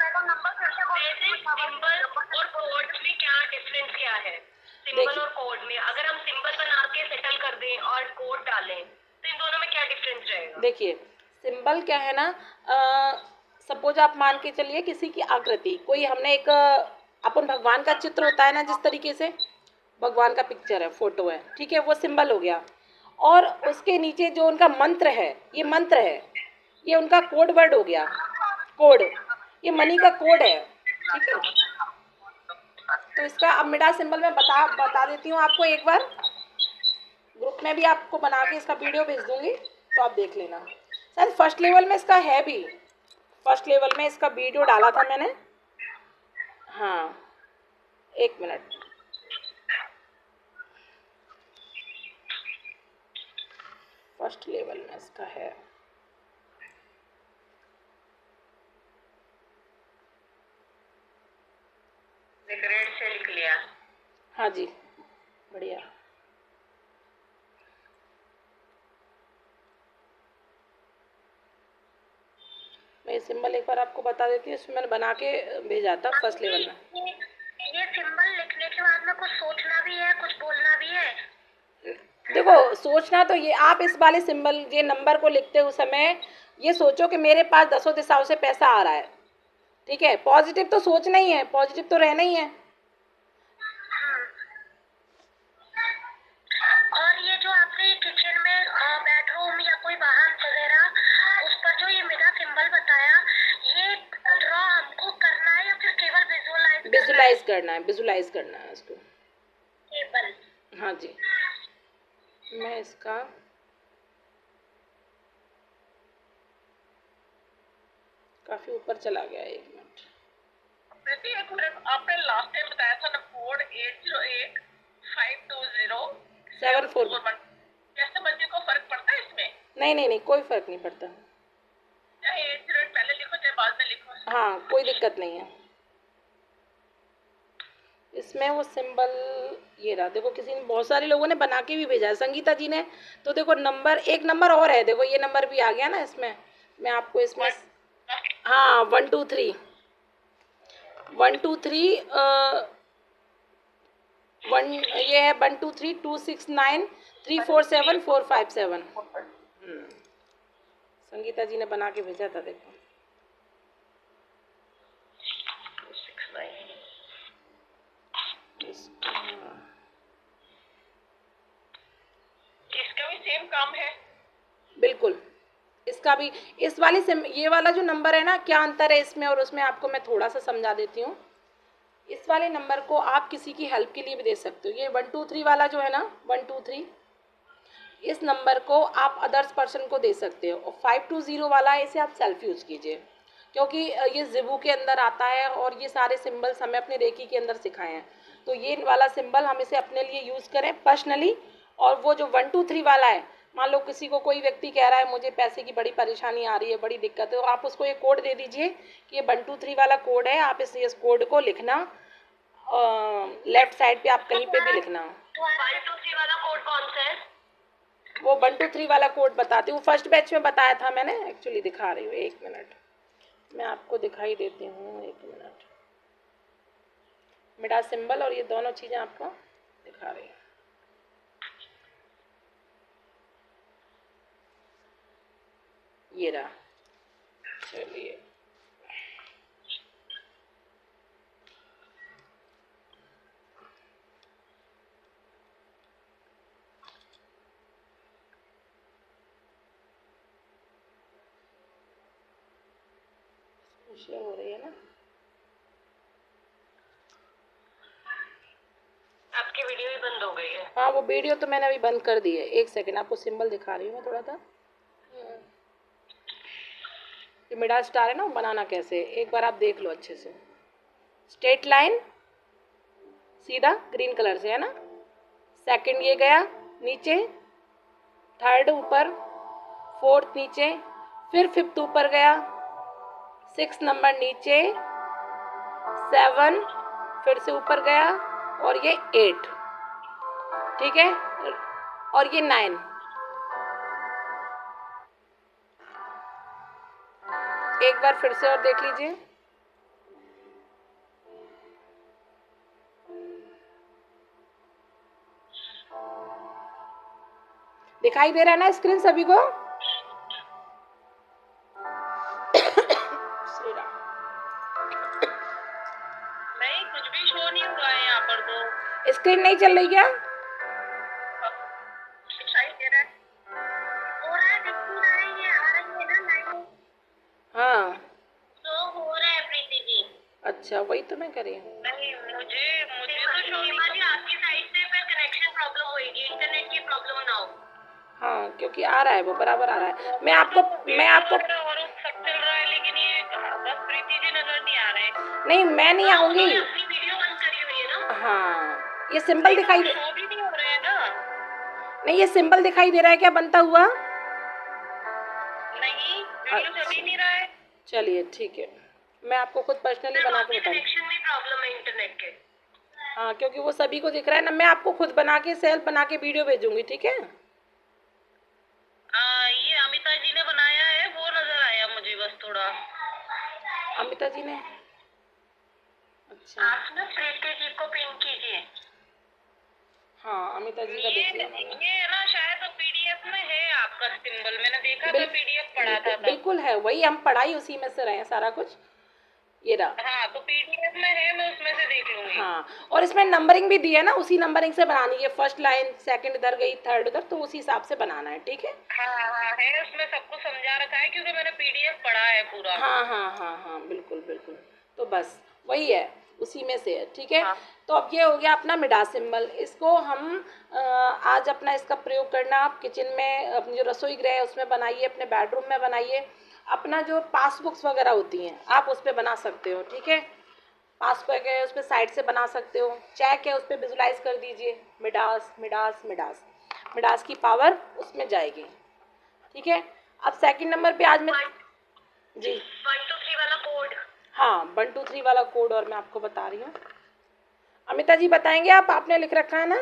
और कोड में क्या डिफरेंस क्या है? सिंबल और कोड में अगर हम सिंबल बना के सेटल कर दें और कोड डालें तो इन दोनों में क्या डिफरेंस रहेगा? देखिए सिंबल क्या है ना, सपोज आप मान के चलिए किसी की आकृति, कोई हमने एक अपन भगवान का चित्र होता है ना, जिस तरीके से भगवान का पिक्चर है, फोटो है, ठीक है, वो सिंबल हो गया। और उसके नीचे जो उनका मंत्र है, ये मंत्र है, ये उनका कोड वर्ड हो गया, कोड, ये मनी का कोड है। ठीक है, तो इसका अब मिडा सिंबल में बता देती हूँ आपको एक बार, ग्रुप में भी आपको बना के इसका वीडियो भेज दूंगी तो आप देख लेना। शायद फर्स्ट लेवल में इसका है भी, फर्स्ट लेवल में इसका वीडियो डाला था मैंने। हाँ एक मिनट, फर्स्ट लेवल में इसका है। रेड से लिख लिया। हाँ जी बढ़िया। मैं ये सिंबल एक बार आपको बता देती हूँ, इसमें मैंने बना के भेजा था फर्स्ट लेवल में। ये सिंबल लिखने के बाद में कुछ सोचना भी है, कुछ बोलना भी है। देखो सोचना तो ये, आप इस वाले सिंबल ये नंबर को लिखते उस समय ये सोचो कि मेरे पास 10 दिशाओं से पैसा आ रहा है। ठीक है, पॉजिटिव तो सोचना ही है, पॉजिटिव तो रहना ही है। और ये जो आपने किचन में बेडरूम या कोई वाहन वगैरह उस पर जो ये मेरा सिंबल बताया, ये ड्रॉ हमको करना है या फिर केवल विजुलाइज करना है उसको केवल? हाँ जी, मैं इसका काफ़ी ऊपर चला गया, 1 मिनट। प्रीति एक मिनट, आपने लास्ट टाइम बताया था ना कोड 80852074। कैसे बच्चे को फर्क पड़ता है इसमें? नहीं, कोई फ़र्क नहीं पड़ता। चाहे 808 पहले लिखो चाहे बाद में लिखो। हाँ, कोई दिक्कत नहीं है इसमें। वो सिंबल ये रहा, देखो किसी ने, बहुत सारे लोगों ने बना के भी भेजा है, संगीता जी ने। तो देखो नंबर, एक नंबर और है, देखो ये नंबर भी आ गया ना इसमें। मैं आपको इसमें, हाँ 1 2 3 1 2 3 1, ये है 1 2 3 2 6 9 3 4 7 4 5 7। संगीता जी ने बना के भेजा था, देखो। इसका भी सेम काम है? बिल्कुल, इसका भी, इस वाली ये वाला जो नंबर है ना, क्या अंतर है इसमें और उसमें, आपको मैं थोड़ा सा समझा देती हूँ। इस वाले नंबर को आप किसी की हेल्प के लिए भी दे सकते हो। ये 1 2 3 वाला जो है ना, 1 2 3, इस नंबर को आप अदर्स पर्सन को दे सकते हो। और 520 वाला है, इसे आप सेल्फ यूज़ कीजिए, क्योंकि ये ज़िबू के अंदर आता है और ये सारे सिंबल्स हमें अपने रेकी के अंदर सिखाए हैं। तो ये वाला सिंबल हम इसे अपने लिए यूज़ करें पर्सनली। और वो जो 1 2 3 वाला है, मान लो किसी को, कोई व्यक्ति कह रहा है मुझे पैसे की बड़ी परेशानी आ रही है, बड़ी दिक्कत है, तो आप उसको ये कोड दे दीजिए कि ये 1 2 3 वाला कोड है, आप इस कोड को लिखना, लेफ्ट साइड पे आप कहीं पे भी लिखना। 1 2 3 वाला कोड कौन सा है? वो 1 2 3 वाला कोड बताती हूँ, फर्स्ट बैच में बताया था मैंने, एक्चुअली दिखा रही हूँ, 1 मिनट मैं आपको दिखाई देती हूँ, 1 मिनट। मेरा सिंबल और ये दोनों चीज़ें आपको दिखा रही हूँ। ये रहा, चलिए हो रही है ना आपकी वीडियो भी बंद हो गई है। हाँ, वो वीडियो तो मैंने अभी बंद कर दी है। 1 सेकेंड, आपको सिंबल दिखा रही हूँ मैं थोड़ा सा। जो मिडा स्टार है ना, वो बनाना कैसे, एक बार आप देख लो अच्छे से। स्ट्रेट लाइन सीधा ग्रीन कलर से है ना, सेकंड ये गया नीचे, थर्ड ऊपर, फोर्थ नीचे, फिर फिफ्थ ऊपर गया, 6 नंबर नीचे, 7 फिर से ऊपर गया, और ये 8, ठीक है, और ये 9। एक बार फिर से और देख लीजिए। दिखाई दे रहा है ना स्क्रीन सभी को? नहीं, कुछ भी शो नहीं हुआ है यहाँ पर तो। स्क्रीन नहीं चल रही क्या? दिखाई दे रहा है। हो रहा है, दिख नहीं रहा है, ये आ रही है ना लाइन। हाँ, तो हो रहा है प्रीति जी। अच्छा, वही तो मैं कर रही हूँ। नहीं, मुझे तो शो नहीं। जी आपकी साइड से फिर कनेक्शन प्रॉब्लम होगी, इंटरनेट की प्रॉब्लम ना हो। हाँ, क्योंकि आ रहा है, वो बराबर आ रहा है। मैं आपको और सब चल रहा है, लेकिन ये बस प्रीति जी नजर नहीं आ रहे। नहीं, मैं नहीं आऊंगी। अपनी वीडियो बंद करी हुई है ना। हाँ, ये सिंबल दिखाई दे, शो भी नहीं हो रहे हैं ना। नहीं ये सिंबल दिखाई दे रहा है क्या बनता हुआ? नहीं, वीडियो चल ही नहीं रहा है। चलिए ठीक है, मैं आपको खुद पर्सनली बना के बताऊंगी। कनेक्शन में प्रॉब्लम है इंटरनेट के। हाँ, क्योंकि वो सभी को दिख रहा है ना। मैं आपको खुद बना के, सेल्फ बना के वीडियो भेजूंगी, ठीक है? ये अमिता जी ने बनाया है, वो नजर आया मुझे बस थोड़ा। अमिता जी ने, अच्छा आप ना प्रीति जी को पिन कीजिए। हाँ, अमिता जी का देख लिया मैंने। ये ना शायद पीडीएफ में है आपका सिंबल, मैंने देखा था, पीडीएफ पढ़ा था। बिल्कुल है, वही हम पढ़ाई उसी में से रहे हैं सारा कुछ। ये रहा। हाँ, तो पीडीएफ में है, मैं उसमें से देख लूंगी। हाँ, और इसमें नंबरिंग भी दी है ना, उसी नंबरिंग से बनानी है। फर्स्ट लाइन सेकंड इधर गई, थर्ड उधर, तो उसी हिसाब से बनाना है, ठीक है? हाँ, है उसमें सब कुछ समझा रखा है, क्योंकि मैंने पीडीएफ पढ़ा है पूरा। हाँ हाँ हाँ हाँ, बिल्कुल बिल्कुल। तो बस वही है, उसी में से है, ठीक है। हाँ। तो अब ये हो गया अपना मिडास सिंबल। इसको हम आज अपना इसका प्रयोग करना आप किचन में, अपनी जो रसोई गृह है उसमें बनाइए, अपने बेडरूम में बनाइए, अपना जो पासबुक्स वगैरह होती हैं आप उस पर बना सकते हो, ठीक है। पासबुक है उस पर साइड से बना सकते हो, चेक है उस पर विजुलाइज कर दीजिए, मिडास मिडास मिडास, मिडास की पावर उसमें जाएगी, ठीक है। अब सेकंड नंबर पे आज मैं जी 1 2 3 वाला कोड। हाँ 1 2 3 वाला कोड और मैं आपको बता रही हूँ। अमिता जी बताएंगे आप, आपने लिख रखा है ना?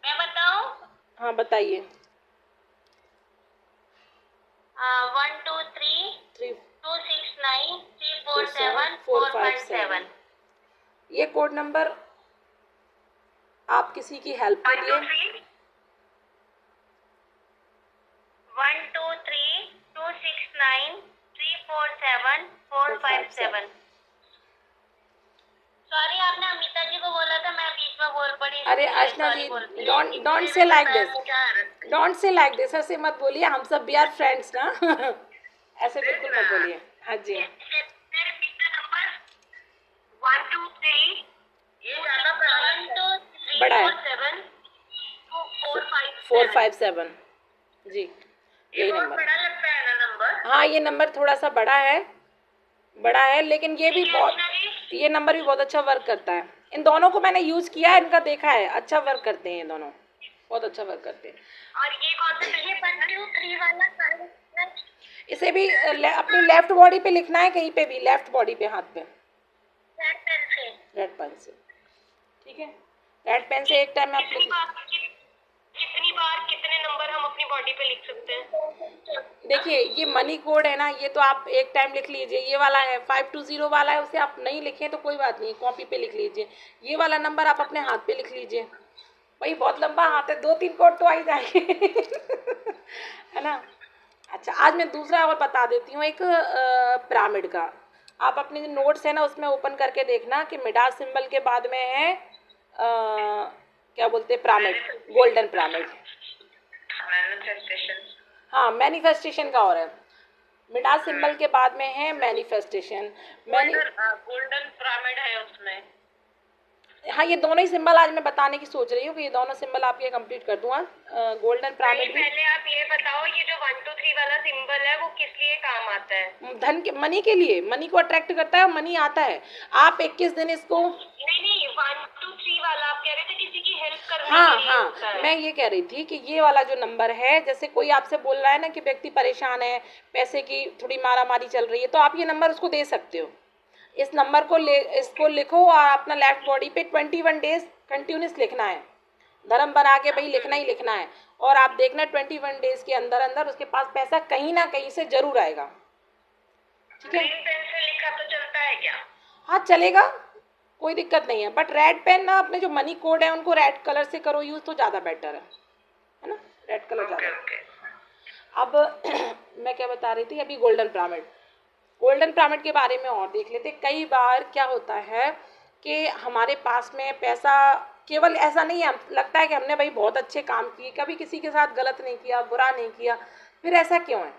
मैं बताऊं? हाँ बताइए। 1 2 3 3 2 6 9 3 4 2 7 7 4 4 5 5 7। 7। ये कोड नंबर आप किसी की हेल्प के 1 लिए 2 3 1 2 3 2 6 9 3 4 7 4 5 7। सॉरी, आपने अमिता जी को बोला था, मैं बीच में बोल पड़ी। अरे Archana ji, don't say like this, don't say like this, ऐसे मत बोलिए, हम सब वी आर फ्रेंड्स ना। ऐसे बिल्कुल मत बोलिए। हाँ जी मेरे पिछले नंबर 1 2 3 ये ज्यादा बड़ा है। 7 2 4 5 4 5 7 जी, यही बहुत नंबर। बड़ा लगता है ना नंबर। हाँ ये नंबर थोड़ा सा बड़ा है, लेकिन ये भी बहुत, ये नंबर भी बहुत अच्छा वर्क करता है। इन दोनों को मैंने यूज़ किया है, इनका देखा है, अच्छा वर्क करते हैं ये दोनों, बहुत अच्छा वर्क करते हैं। और ये कौन सा? ये 1 2 3 वाला इसे भी अपनी लेफ्ट बॉडी पे लिखना है, कहीं पे भी लेफ्ट बॉडी पे, हाथ पे रेड पेन से, ठीक है। रेड पेन से एक टाइम में आप लिख, कितनी बार कितने नंबर हम अपनी बॉडी पे लिख सकते हैं? देखिए ये मनी कोड है ना, ये तो आप एक टाइम लिख लीजिए। ये वाला है 520 वाला है, उसे आप नहीं लिखें तो कोई बात नहीं, कॉपी पे लिख लीजिए। ये वाला नंबर आप अपने हाथ पे लिख लीजिए। भाई बहुत लंबा हाथ है, 2-3 कोड तो आ ही जाएंगे। है ना। अच्छा आज मैं दूसरा और बता देती हूँ, एक पिरामिड का। आप अपने जो नोट्स है ना उसमें ओपन करके देखना कि मिडास सिंबल के बाद में है क्या बोलते हैं, पिरामिड, गोल्डन पिरामिड। हाँ मैनिफेस्टेशन का और है, मिडास सिंबल के बाद में है मैनिफेस्टेशन। गोल्डन पिरामिड है उसमें। हाँ ये दोनों ही सिंबल आज मैं बताने की सोच रही हूँ कि ये दोनों सिंबल आपके कंप्लीट कर दूँ आज। गोल्डन पिरामिड भी। पहले आप ये बताओ, ये जो 1 2 3 वाला सिंबल है वो किस लिए काम आता है? धन के, मनी के लिए, मनी को अट्रैक्ट करता है और मनी आता है। आप 21 दिन इसको, नहीं 1 2 3 वाला आप कह रहे थे किसी की हेल्प करने हाँ के लिए होता हाँ है। मैं ये कह रही थी कि ये वाला जो नंबर है, जैसे कोई आपसे बोल रहा है ना कि व्यक्ति परेशान है, पैसे की थोड़ी मारामारी चल रही है, तो आप ये नंबर उसको दे सकते हो। इस नंबर को इसको लिखो और अपना लेफ्ट बॉडी पे 21 डेज कंटिन्यूस लिखना है, धर्म बना के भाई लिखना ही लिखना है। और आप देखना 21 डेज के अंदर अंदर उसके पास पैसा कहीं ना कहीं से जरूर आएगा, ठीक है। ग्रीन पेन से लिखा तो चलता है क्या? हाँ चलेगा, कोई दिक्कत नहीं है, बट रेड पेन ना, अपने जो मनी कोड है उनको रेड कलर से करो यूज़, तो ज़्यादा बेटर है ना, रेड कलर ज़्यादा। अब मैं क्या बता रही थी, अभी गोल्डन पिरामिड, गोल्डन पिरामिड के बारे में और देख लेते। कई बार क्या होता है कि हमारे पास में पैसा, केवल ऐसा नहीं है, लगता है कि हमने भाई बहुत अच्छे काम किए, कभी किसी के साथ गलत नहीं किया, बुरा नहीं किया, फिर ऐसा क्यों है?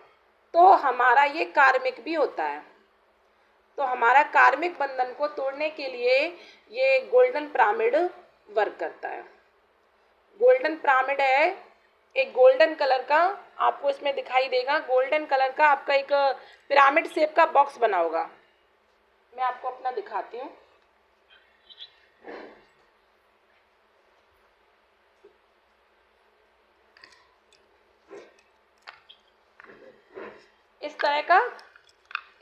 तो हमारा ये कार्मिक भी होता है। तो हमारा कार्मिक बंधन को तोड़ने के लिए ये गोल्डन पिरामिड वर्क करता है। गोल्डन पिरामिड है एक गोल्डन कलर का, आपको इसमें दिखाई देगा, गोल्डन कलर का आपका एक पिरामिड शेप का बॉक्स बना होगा। मैं आपको अपना दिखाती हूँ। इस तरह का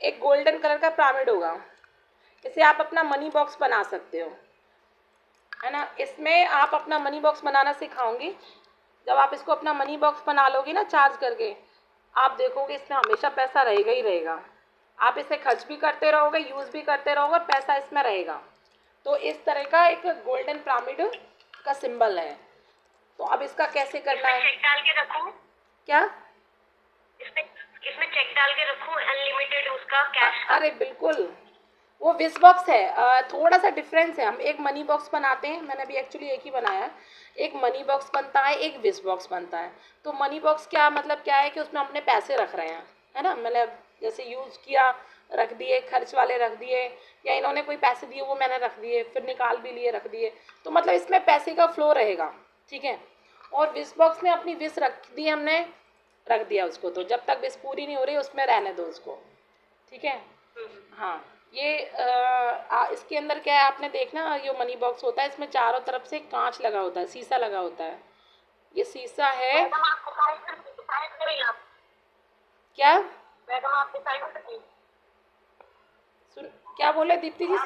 एक गोल्डन कलर का पिरामिड होगा, इसे आप अपना मनी बॉक्स बना सकते हो, है ना। इसमें आप अपना मनी बॉक्स बनाना सिखाऊंगी। जब आप इसको अपना मनी बॉक्स बना लोगे ना चार्ज करके, आप देखोगे इसमें हमेशा पैसा रहेगा ही रहेगा। आप इसे खर्च भी करते रहोगे, यूज़ भी करते रहोगे, और पैसा इसमें रहेगा। तो इस तरह का एक गोल्डन पिरामिड का सिंबल है। तो अब इसका कैसे करना है? चेक डाल के रखूं क्या इसमें चेक डाल के रखूं, अनलिमिटेड उसका कैश का? अरे बिल्कुल, वो विश बॉक्स है। थोड़ा सा डिफरेंस है, हम एक मनी बॉक्स बनाते हैं, मैंने अभी एक्चुअली एक ही बनाया है। एक मनी बॉक्स बनता है, एक विश बॉक्स बनता है। तो मनी बॉक्स क्या मतलब क्या है कि उसमें अपने पैसे रख रहे हैं, है ना, मतलब जैसे यूज़ किया रख दिए, खर्च वाले रख दिए, या इन्होंने कोई पैसे दिए वो मैंने रख दिए, फिर निकाल भी लिए रख दिए, तो मतलब इसमें पैसे का फ्लो रहेगा, ठीक है। और विश बॉक्स में अपनी विश रख दी हमने, रख दिया उसको, तो जब तक विश पूरी नहीं हो रही उसमें रहने दो उसको, ठीक है। हाँ, ये इसके अंदर क्या है आपने देखना, ये मनी बॉक्स होता है, इसमें चारों तरफ से कांच लगा होता है, शीशा लगा होता है, ये शीशा है। क्या क्या बोले दीप्ति जी? मुझे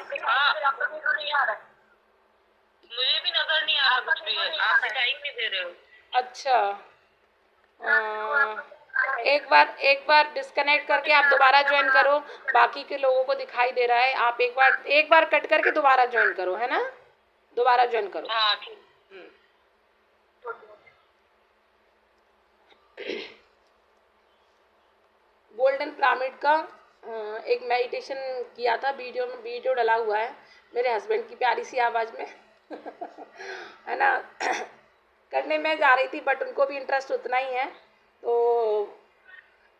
भी नजर नहीं आ रहा कुछ भी, आप दिखाई नहीं दे रहे हो। अच्छा, एक बार डिस्कनेक्ट करके आप दोबारा ज्वाइन करो, बाकी के लोगों को दिखाई दे रहा है। आप एक बार कट करके दोबारा ज्वाइन करो, है ना, दोबारा ज्वाइन करो। हाँ ठीक। गोल्डन पिरामिड का एक मेडिटेशन किया था, वीडियो डला हुआ है मेरे हस्बैंड की प्यारी सी आवाज़ में है ना करने में जा रही थी, बट उनको भी इंटरेस्ट उतना ही है, तो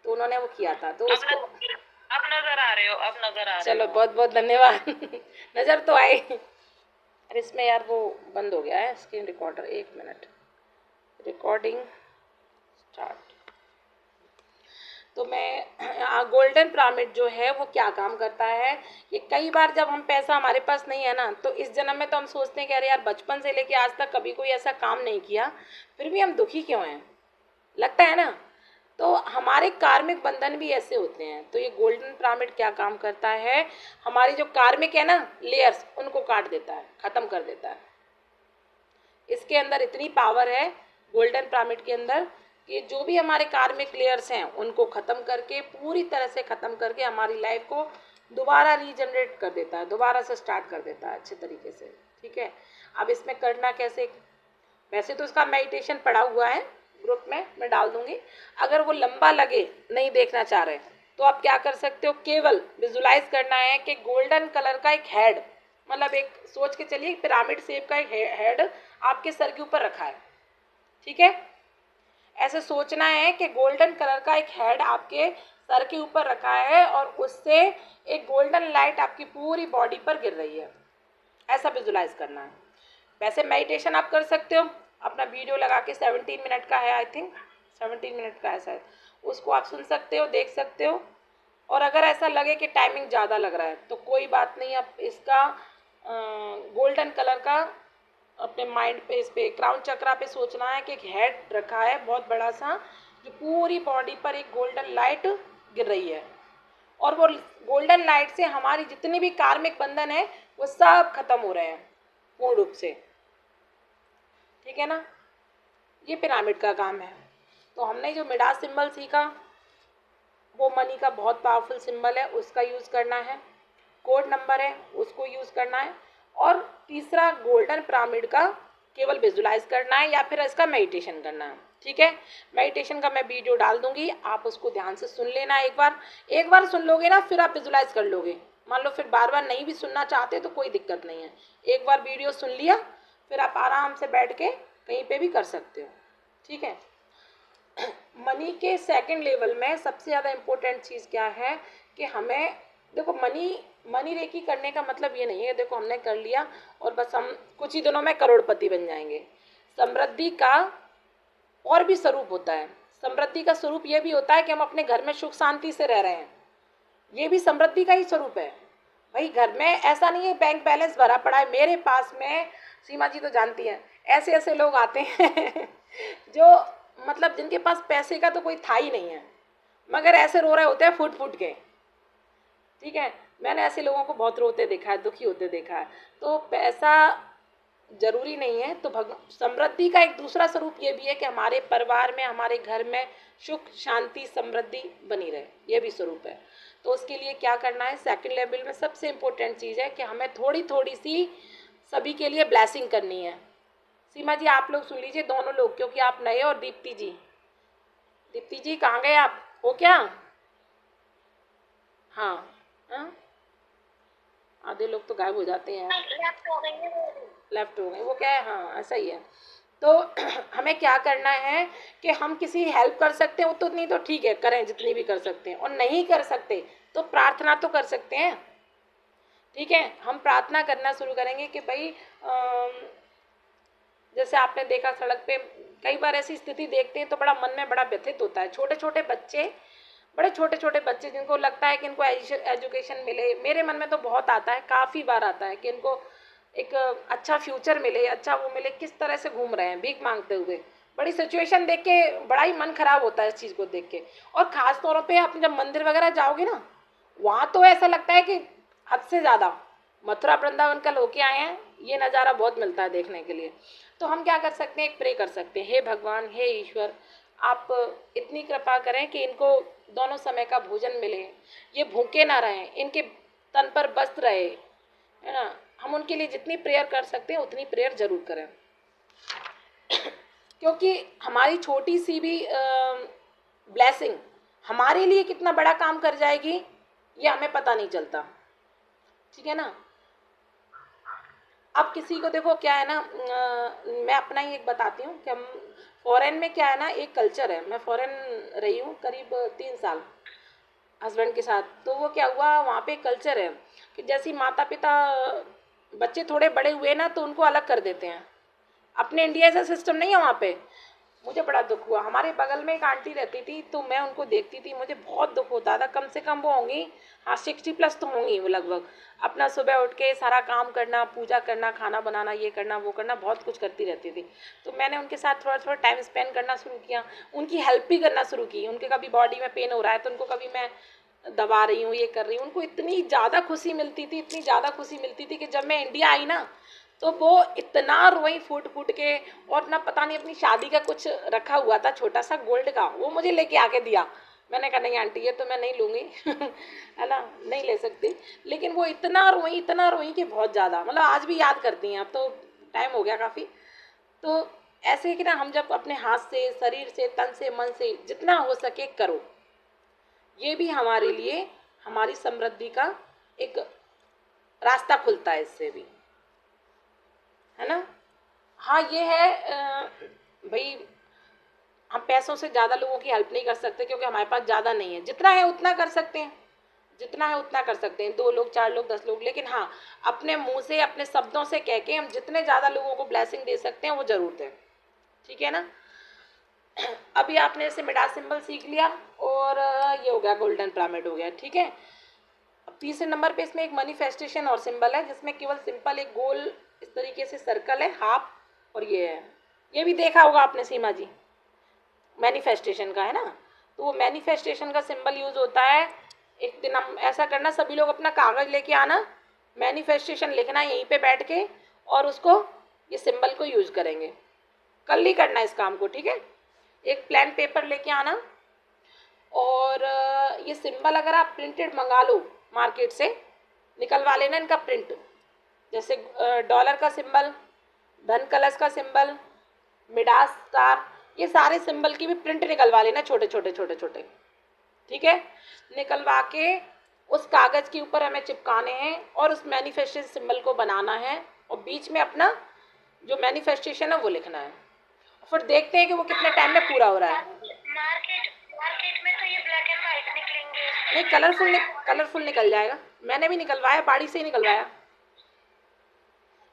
उन्होंने वो किया था, तो उसको अब नजर आ रहे हो, अब नजर आ रहे चलो बहुत बहुत धन्यवाद नज़र तो आई। अरे इसमें यार वो बंद हो गया है screen recorder, 1 minute, recording start. तो मैं गोल्डन पिरामिड जो है वो क्या काम करता है, ये कई बार जब हम पैसा हमारे पास नहीं है ना, तो इस जन्म में तो हम सोचते हैं कि अरे यार बचपन से लेके आज तक कभी कोई ऐसा काम नहीं किया, फिर भी हम दुखी क्यों हैं, लगता है ना। तो हमारे कार्मिक बंधन भी ऐसे होते हैं। तो ये गोल्डन पिरामिड क्या काम करता है, हमारी जो कार्मिक है ना लेयर्स, उनको काट देता है, ख़त्म कर देता है। इसके अंदर इतनी पावर है गोल्डन पिरामिड के अंदर कि जो भी हमारे कार्मिक लेयर्स हैं उनको ख़त्म करके, पूरी तरह से ख़त्म करके हमारी लाइफ को दोबारा रीजनरेट कर देता है, दोबारा से स्टार्ट कर देता है अच्छे तरीके से, ठीक है। अब इसमें करना कैसे, वैसे तो इसका मेडिटेशन पड़ा हुआ है ग्रुप में, मैं डाल दूंगी। अगर वो लंबा लगे, नहीं देखना चाह रहे, तो आप क्या कर सकते हो, केवल विजुलाइज करना है कि गोल्डन कलर का एक हेड, मतलब एक सोच के चलिए पिरामिड शेप का एक हेड आपके सर के ऊपर रखा है, ठीक है। ऐसे सोचना है कि गोल्डन कलर का एक हेड आपके सर के ऊपर रखा है और उससे एक गोल्डन लाइट आपकी पूरी बॉडी पर गिर रही है, ऐसा विजुलाइज करना है। वैसे मेडिटेशन आप कर सकते हो, अपना वीडियो लगा के 17 मिनट का है, आई थिंक 17 मिनट का है शायद, उसको आप सुन सकते हो, देख सकते हो। और अगर ऐसा लगे कि टाइमिंग ज़्यादा लग रहा है तो कोई बात नहीं, आप इसका गोल्डन कलर का अपने माइंड पे, इस पे क्राउन चक्रा पे सोचना है कि एक हेड रखा है बहुत बड़ा सा, जो पूरी बॉडी पर एक गोल्डन लाइट गिर रही है, और वो गोल्डन लाइट से हमारी जितनी भी कार्मिक बंधन है वो सब खत्म हो रहे हैं पूर्ण रूप से, ठीक है ना। ये पिरामिड का काम है। तो हमने जो मिडास सिंबल सीखा वो मनी का बहुत पावरफुल सिंबल है, उसका यूज़ करना है, कोड नंबर है उसको यूज़ करना है, और तीसरा गोल्डन पिरामिड का केवल विजुलाइज करना है या फिर इसका मेडिटेशन करना है, ठीक है। मेडिटेशन का मैं वीडियो डाल दूंगी, आप उसको ध्यान से सुन लेना। एक बार सुन लोगे ना, फिर आप विजुलाइज कर लोगे। मान लो फिर बार बार नहीं भी सुनना चाहते तो कोई दिक्कत नहीं है, एक बार वीडियो सुन लिया फिर आप आराम से बैठ के कहीं पे भी कर सकते हो, ठीक है। मनी के सेकंड लेवल में सबसे ज़्यादा इम्पोर्टेंट चीज़ क्या है कि हमें देखो, मनी रेकी करने का मतलब ये नहीं है देखो हमने कर लिया और बस हम कुछ ही दिनों में करोड़पति बन जाएंगे। समृद्धि का और भी स्वरूप होता है। समृद्धि का स्वरूप ये भी होता है कि हम अपने घर में सुख शांति से रह रहे हैं, ये भी समृद्धि का ही स्वरूप है। भाई घर में ऐसा नहीं है बैंक बैलेंस भरा पड़ा है। मेरे पास में, सीमा जी तो जानती हैं, ऐसे ऐसे लोग आते हैं जो मतलब जिनके पास पैसे का तो कोई था ही नहीं है, मगर ऐसे रो रहे होते हैं फुट फुट के, ठीक है। मैंने ऐसे लोगों को बहुत रोते देखा है, दुखी होते देखा है। तो पैसा जरूरी नहीं है। तो समृद्धि का एक दूसरा स्वरूप ये भी है कि हमारे परिवार में, हमारे घर में सुख शांति समृद्धि बनी रहे, ये भी स्वरूप है। तो उसके लिए क्या करना है, सेकंड लेवल में सबसे इम्पोर्टेंट चीज़ है कि हमें थोड़ी थोड़ी सी सभी के लिए ब्लेसिंग करनी है। सीमा जी आप लोग सुन लीजिए, दोनों लोग, क्योंकि आप नए, और दीप्ति जी कहाँ गए आप, हो क्या? हाँ आधे लोग तो गायब हो जाते हैं, लेफ्ट हो गए, वो क्या है, हाँ ऐसा ही है। तो हमें क्या करना है कि हम किसी हेल्प कर सकते हैं, वो तो नहीं तो ठीक है करें जितनी भी कर सकते हैं, और नहीं कर सकते तो प्रार्थना तो कर सकते हैं, ठीक है। हम प्रार्थना करना शुरू करेंगे कि भाई जैसे आपने देखा सड़क पे कई बार ऐसी स्थिति देखते हैं तो बड़ा मन में बड़ा व्यथित होता है। छोटे छोटे बच्चे, बड़े छोटे छोटे बच्चे जिनको लगता है कि इनको एजुकेशन मिले, मेरे मन में तो बहुत आता है, काफ़ी बार आता है कि इनको एक अच्छा फ्यूचर मिले, अच्छा वो मिले, किस तरह से घूम रहे हैं भीख मांगते हुए। बड़ी सिचुएशन देख के बड़ा ही मन खराब होता है इस चीज़ को देख के। और ख़ास तौर पे आप जब मंदिर वगैरह जाओगे ना, वहाँ तो ऐसा लगता है कि हद से ज़्यादा। मथुरा वृंदावन कल होके आए हैं, ये नज़ारा बहुत मिलता है देखने के लिए। तो हम क्या कर सकते हैं, एक प्रे कर सकते हैं, हे भगवान, हे ईश्वर, आप इतनी कृपा करें कि इनको दोनों समय का भोजन मिले, ये भूखे ना रहें, इनके तन पर वस्त्र रहे, है ना। हम उनके लिए जितनी प्रेयर कर सकते हैं उतनी प्रेयर ज़रूर करें, क्योंकि हमारी छोटी सी भी ब्लेसिंग हमारे लिए कितना बड़ा काम कर जाएगी ये हमें पता नहीं चलता, ठीक है ना। अब किसी को देखो क्या है ना, मैं अपना ही एक बताती हूँ कि हम फॉरेन में क्या है ना, एक कल्चर है। मैं फॉरेन रही हूँ करीब 3 साल हस्बैंड के साथ। तो वो क्या हुआ, वहाँ पे कल्चर है कि जैसे माता पिता बच्चे थोड़े बड़े हुए ना तो उनको अलग कर देते हैं। अपने इंडिया ऐसा सिस्टम नहीं है वहाँ पे। मुझे बड़ा दुख हुआ, हमारे बगल में एक आंटी रहती थी तो मैं उनको देखती थी, मुझे बहुत दुख होता था। कम से कम वो होंगी, हाँ 60+ तो होंगी वो लगभग। अपना सुबह उठ के सारा काम करना, पूजा करना, खाना बनाना, ये करना वो करना, बहुत कुछ करती रहती थी। तो मैंने उनके साथ थोड़ा थोड़ा टाइम स्पेंड करना शुरू किया, उनकी हेल्प भी करना शुरू की। उनके कभी बॉडी में पेन हो रहा है तो उनको कभी मैं दबा रही हूँ, ये कर रही हूँ। उनको इतनी ज़्यादा खुशी मिलती थी, इतनी ज़्यादा खुशी मिलती थी कि जब मैं इंडिया आई ना तो वो इतना रोई फूट फूट के। और ना पता नहीं अपनी शादी का कुछ रखा हुआ था छोटा सा गोल्ड का, वो मुझे लेके आके दिया। मैंने कहा नहीं आंटी ये तो मैं नहीं लूँगी है ना, नहीं ले सकती। लेकिन वो इतना रोई कि बहुत ज़्यादा, मतलब आज भी याद करती हैं। अब तो टाइम हो गया काफ़ी। तो ऐसे कि ना हम जब अपने हाथ से, शरीर से, तन से, मन से जितना हो सके करो, ये भी हमारे लिए हमारी समृद्धि का एक रास्ता खुलता है इससे भी, है ना। हाँ ये है भाई, हम पैसों से ज़्यादा लोगों की हेल्प नहीं कर सकते क्योंकि हमारे पास ज़्यादा नहीं है। जितना है उतना कर सकते हैं, जितना है उतना कर सकते हैं, 2 लोग, 4 लोग, 10 लोग। लेकिन हाँ, अपने मुंह से, अपने शब्दों से कह के हम जितने ज़्यादा लोगों को ब्लेसिंग दे सकते हैं वो ज़रूर दें, ठीक है ना। अभी आपने जैसे मिडास सिंबल सीख लिया और ये हो गया, गोल्डन पिरामिड हो गया, ठीक है। अब तीसरे नंबर पे इसमें एक मैनिफेस्टेशन और सिंबल है जिसमें केवल सिंपल एक गोल इस तरीके से सर्कल है हाफ, और ये है, ये भी देखा होगा आपने सीमा जी, मैनिफेस्टेशन का, है ना। तो वो मैनिफेस्टेशन का सिंबल यूज होता है। एक दिन हम ऐसा करना, सभी लोग अपना कागज लेके आना, मैनिफेस्टेशन लिखना यहीं पे बैठ के, और उसको ये सिंबल को यूज करेंगे। कल ही करना इस काम को, ठीक है। एक प्लेन पेपर लेके आना, और ये सिंबल अगर आप प्रिंटेड मंगा लो मार्केट से, निकलवा लेना इनका प्रिंट। जैसे डॉलर का सिंबल, धन कलश का सिंबल, मिडास स्टार, ये सारे सिंबल की भी प्रिंट निकलवा लेना, छोटे छोटे छोटे छोटे, ठीक है। निकलवा के उस कागज़ के ऊपर हमें चिपकाने हैं और उस मैनिफेस्टेशन सिंबल को बनाना है, और बीच में अपना जो मैनिफेस्टेशन है वो लिखना है। फिर देखते हैं कि वो कितने टाइम में पूरा हो रहा है। मार्केट में तो ये ब्लैक एंड व्हाइट निकलेंगे। नहीं, कलरफुल निकल जाएगा। मैंने भी निकलवाया, बाड़ी से ही निकलवाया,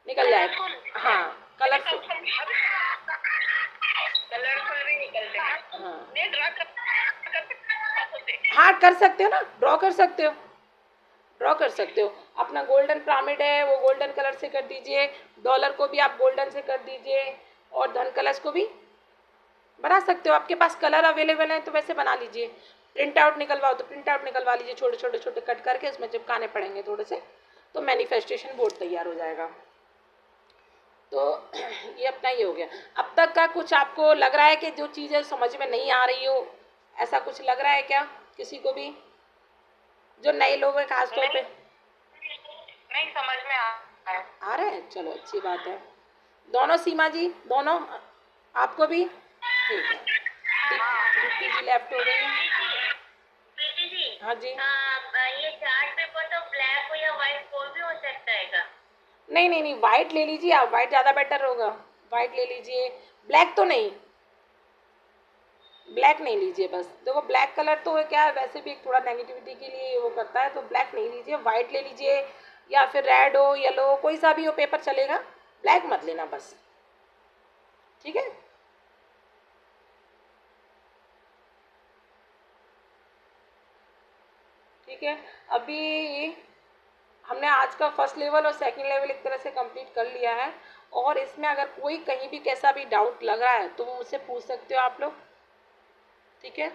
निकल जाएगा। हाँ कलरफुल भी निकलते हैं। हाँ नहीं ड्रा कर हाँ कर सकते हो ना, ड्रॉ कर सकते हो, ड्रॉ कर सकते हो। अपना गोल्डन पिरामिड है वो गोल्डन कलर से कर दीजिए, डॉलर को भी आप गोल्डन से कर दीजिए, और धन कलश को भी बना सकते हो। आपके पास कलर अवेलेबल है तो वैसे बना लीजिए। प्रिंट आउट निकलवाओ तो प्रिंट आउट निकलवा लीजिए, छोटे छोटे छोटे कट करके उसमें चिपकाने पड़ेंगे थोड़े से, तो मैनिफेस्टेशन बोर्ड तैयार हो जाएगा। तो ये अपना ही हो गया। अब तक का कुछ आपको लग रहा है कि जो चीज़ें समझ में नहीं आ रही हो, ऐसा कुछ लग रहा है क्या किसी को भी, जो नए लोग हैं खास तौर पे? नहीं समझ में आ रहा है, चलो अच्छी बात है। दोनों सीमा जी, दोनों आपको भी, ठीक है। दीप्ति जी लेफ्ट हो गई है। प्रीति जी, हाँ जी। ये चार्ट पेपर तो ब्लैक हो या व्हाइट कोई भी हो सकता है क्या? नहीं, वाइट ले लीजिए आप, वाइट ज़्यादा बेटर होगा। वाइट ले लीजिए, ब्लैक तो नहीं, ब्लैक नहीं लीजिए बस। देखो ब्लैक कलर तो क्या है, वैसे भी एक थोड़ा नेगेटिविटी के लिए वो करता है, तो ब्लैक नहीं लीजिए, वाइट ले लीजिए या फिर रेड हो, येलो हो, कोई सा भी हो पेपर चलेगा, ब्लैक मत लेना बस, ठीक है। ठीक है, अभी हमने आज का फर्स्ट लेवल और सेकंड लेवल एक तरह से कंप्लीट कर लिया है, और इसमें अगर कोई कहीं भी कैसा भी डाउट लग रहा है तो वो मुझसे पूछ सकते हो आप लोग, ठीक है।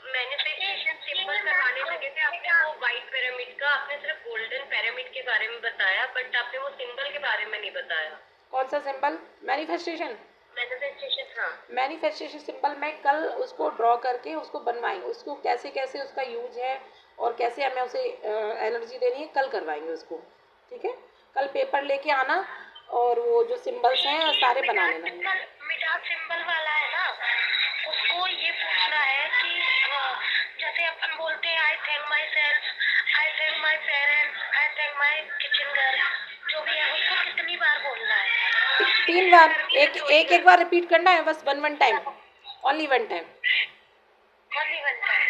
मैनिफेस्टेशन सिंबल करवाने लगे थे आपने, वो वाइट पिरामिड का, आपने सिर्फ गोल्डन पिरामिड के बारे में बताया, बट आपने वो सिंबल के बारे में नहीं बताया। कौन सा सिंबल? मैनिफेस्टेशन। मैनिफेस्टेशन, हाँ। मैनिफेस्टेशन सिंबल मैं कल उसको ड्रॉ करके उसको बनवाएंगे, उसको कैसे कैसे उसका यूज है और कैसे हमें उसे एनर्जी देनी है, कल करवाएंगे उसको, ठीक है। कल पेपर लेके आना और वो जो सिंबल्स हैं सारे बना लेना है। मिडास सिंबल वाला है ना, उसको ये पूछना है कि जैसे अपन बोलते हैं आई thank my self, I thank my parents, I thank my kitchen girl, जो भी है उसको कितनी बार बोलना है? 3 बार, एक बार रिपीट करना है बस, one time, only one time, only one time.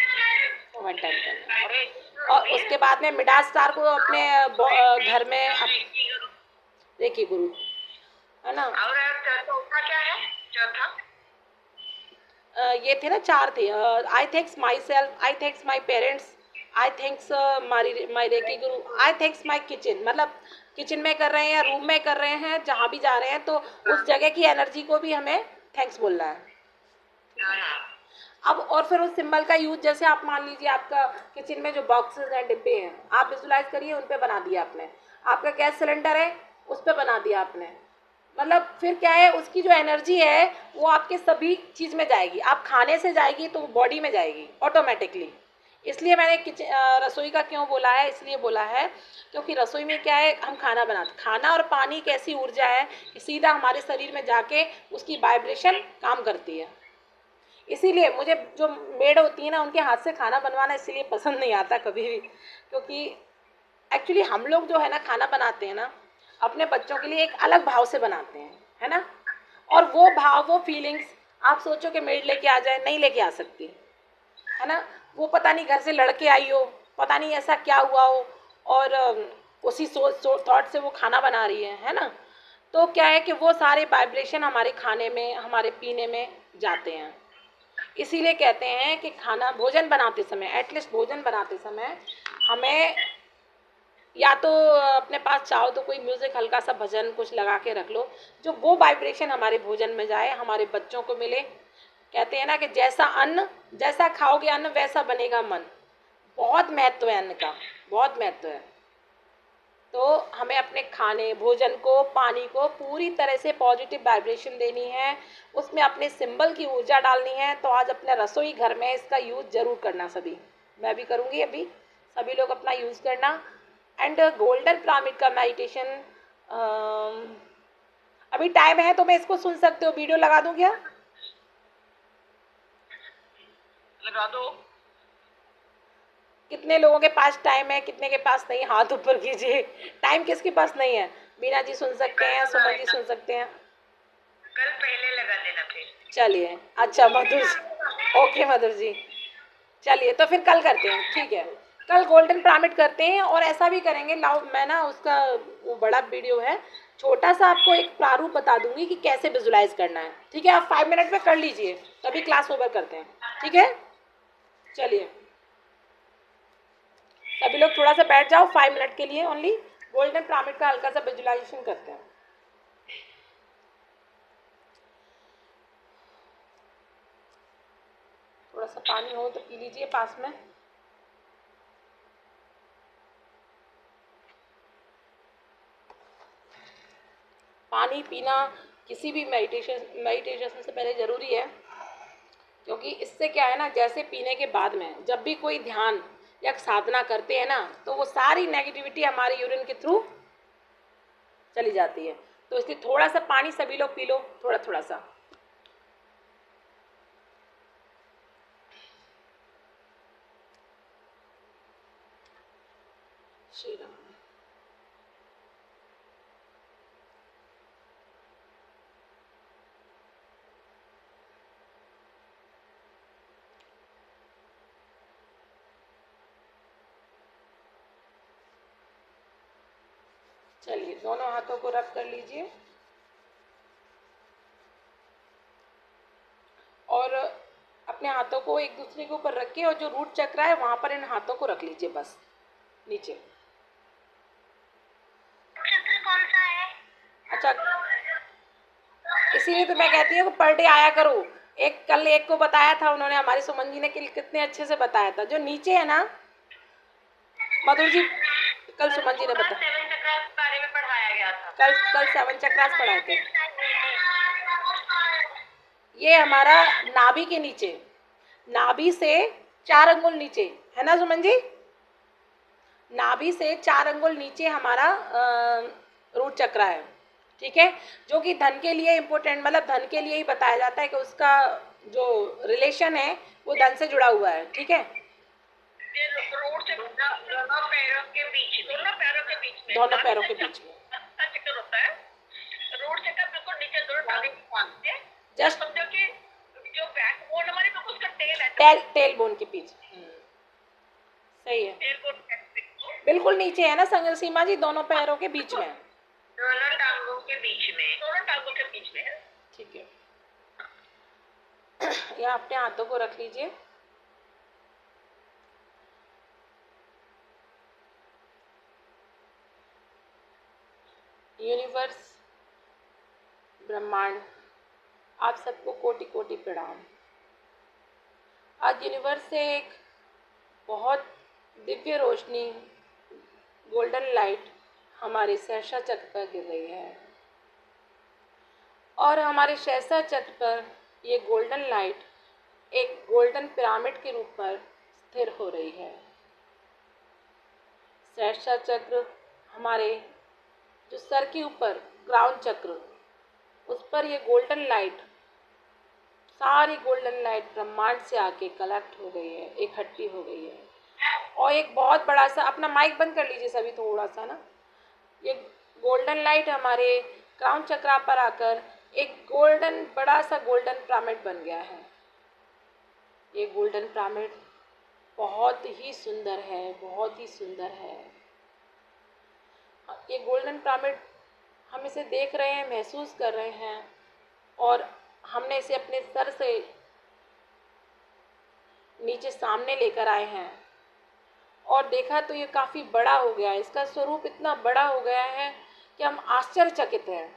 One time करना है। और उसके बाद में मिडास स्टार को अपने घर में देखिए गुरु, है ना। और चौथा क्या है? चौथा ये थे ना, 4 थे। I thanks myself, I thanks my parents, I thanks my recce guru, I thanks my kitchen, मतलब किचन में कर रहे हैं या रूम में कर रहे हैं, जहाँ भी जा रहे हैं तो उस जगह की एनर्जी को भी हमें थैंक्स बोलना है। अब और फिर उस सिंबल का यूज, जैसे आप मान लीजिए आपका किचन में जो बॉक्सेस हैं, डिब्बे हैं, आप विजुलाइज करिए उन पे बना दिया आपने, आपका गैस सिलेंडर है उस पे बना दिया आपने, मतलब फिर क्या है, उसकी जो एनर्जी है वो आपके सभी चीज़ में जाएगी, आप खाने से जाएगी तो बॉडी में जाएगी ऑटोमेटिकली। इसलिए मैंने रसोई का क्यों बोला है, इसलिए बोला है क्योंकि रसोई में क्या है, हम खाना बनाते, खाना और पानी एक ऐसी ऊर्जा है कि सीधा हमारे शरीर में जाके उसकी वाइब्रेशन काम करती है। इसीलिए मुझे जो मेड होती है ना, उनके हाथ से खाना बनवाना इसलिए पसंद नहीं आता कभी भी, क्योंकि एक्चुअली हम लोग जो है ना खाना बनाते हैं ना, अपने बच्चों के लिए एक अलग भाव से बनाते हैं, है ना। और वो भाव, वो फीलिंग्स आप सोचो कि मेड लेके आ जाए, नहीं लेके आ सकती, है ना। वो पता नहीं घर से लड़के आई हो, पता नहीं ऐसा क्या हुआ हो, और उसी सोच थॉट से वो खाना बना रही है ना। तो क्या है कि वो सारे वाइब्रेशन हमारे खाने में, हमारे पीने में जाते हैं। इसीलिए कहते हैं कि खाना, भोजन बनाते समय, एटलीस्ट भोजन बनाते समय हमें या तो अपने पास चाहो तो कोई म्यूज़िक, हल्का सा भजन कुछ लगा के रख लो, जो वो वाइब्रेशन हमारे भोजन में जाए, हमारे बच्चों को मिले। कहते हैं ना कि जैसा अन्न, जैसा खाओगे अन्न वैसा बनेगा मन। बहुत महत्व है अन्न का, बहुत महत्व है। तो हमें अपने खाने, भोजन को, पानी को पूरी तरह से पॉजिटिव वाइब्रेशन देनी है, उसमें अपने सिंबल की ऊर्जा डालनी है। तो आज अपने रसोई घर में इसका यूज़ ज़रूर करना सभी, मैं भी करूँगी अभी, सभी लोग अपना यूज़ करना। एंड गोल्डन पिरामिड का मेडिटेशन, अभी टाइम है तो मैं इसको सुन सकते हो, वीडियो लगा दूँ क्या? लगा दो। कितने लोगों के पास टाइम है, कितने के पास नहीं, हाथ ऊपर कीजिए। टाइम किसके पास नहीं है? बीना जी सुन सकते हैं, सुमन जी सुन सकते हैं। कल पहले लगा देना फिर। चलिए, अच्छा मधुर जी, ओके मधुर जी, चलिए तो फिर कल करते हैं, ठीक है। कल गोल्डन पिरामिड करते हैं, और ऐसा भी करेंगे, लाओ मैं ना उसका वो बड़ा वीडियो है, छोटा सा आपको एक प्रारूप बता दूंगी कि कैसे विजुलाइज करना है, ठीक है। आप 5 मिनट में कर लीजिए, तभी क्लास ओवर करते हैं, ठीक है। चलिए सभी लोग थोड़ा सा बैठ जाओ 5 मिनट के लिए ओनली, गोल्डन पिरामिड का हल्का सा विजुलाइजेशन करते हैं। थोड़ा सा पानी हो तो पी लीजिए पास में। पानी पीना किसी भी मेडिटेशन से पहले ज़रूरी है, क्योंकि इससे क्या है ना, जैसे पीने के बाद में जब भी कोई ध्यान या साधना करते हैं ना, तो वो सारी नेगेटिविटी हमारे यूरिन के थ्रू चली जाती है। तो इसलिए थोड़ा सा पानी सभी लोग पी लो, थोड़ा थोड़ा सा। श्री राम। चलिए दोनों हाथों को रब कर लीजिए और अपने हाथों को एक दूसरे के ऊपर रखिए और जो रूट चक्र है वहां पर इन हाथों को रख लीजिए बस नीचे। चक्र कौन सा है? अच्छा, इसीलिए तो मैं कहती हूँ पर डे आया करो। एक कल एक को बताया था उन्होंने, हमारी सुमन जी ने कितने अच्छे से बताया था। जो नीचे है ना मधुर जी, कल सुमन जी ने बताया, 7 चक्रास के बारे में पढ़ाया गया था। कल 7 चक्रास पढ़ाए थे। ये हमारा नाभि के नीचे, नाभि से 4 अंगुल नीचे है ना सुमन जी, नाभि से 4 अंगुल नीचे हमारा रूट चक्र है, ठीक है। जो कि धन के लिए इम्पोर्टेंट, मतलब धन के लिए ही बताया जाता है कि उसका जो रिलेशन है वो धन से जुड़ा हुआ है, ठीक है। रोड से दोनों पैरों के बीच में, दोनों पैरों के बीच में चक्कर होता है। रोड चक्कर बिल्कुल नीचे दोनों टांगे के पास से, जस्ट समझो कि जो बैक बोन हमारी बिल्कुल उसका टेल है, टेल बोन के पीछे। सही है, टेल बोन बिल्कुल नीचे है ना संग सीमा जी, दोनों पैरों के बीच में, दोनों टांगों के बीच में, दोनों टांगों के बीच में है, ठीक है। या अपने हाथों को रख लीजिए। यूनिवर्स, ब्रह्मांड, आप सबको कोटि कोटि प्रणाम। आज यूनिवर्स से एक बहुत दिव्य रोशनी, गोल्डन लाइट हमारे सहसा चक्र पर गिर रही है और हमारे सहसा चक्र पर ये गोल्डन लाइट एक गोल्डन पिरामिड के रूप में स्थिर हो रही है। सहसा चक्र हमारे जो सर के ऊपर क्राउन चक्र, उस पर ये गोल्डन लाइट, सारी गोल्डन लाइट ब्रह्मांड से आके कलेक्ट हो गई है, इकट्ठी हो गई है और एक बहुत बड़ा सा, अपना माइक बंद कर लीजिए सभी थोड़ा सा ना, ये गोल्डन लाइट हमारे क्राउन चक्र पर आकर एक गोल्डन, बड़ा सा गोल्डन पिरामिड बन गया है। ये गोल्डन पिरामिड बहुत ही सुंदर है, बहुत ही सुंदर है। ये गोल्डन पिरामिड हम इसे देख रहे हैं, महसूस कर रहे हैं और हमने इसे अपने सर से नीचे सामने लेकर आए हैं और देखा तो ये काफ़ी बड़ा हो गया है। इसका स्वरूप इतना बड़ा हो गया है कि हम आश्चर्यचकित हैं।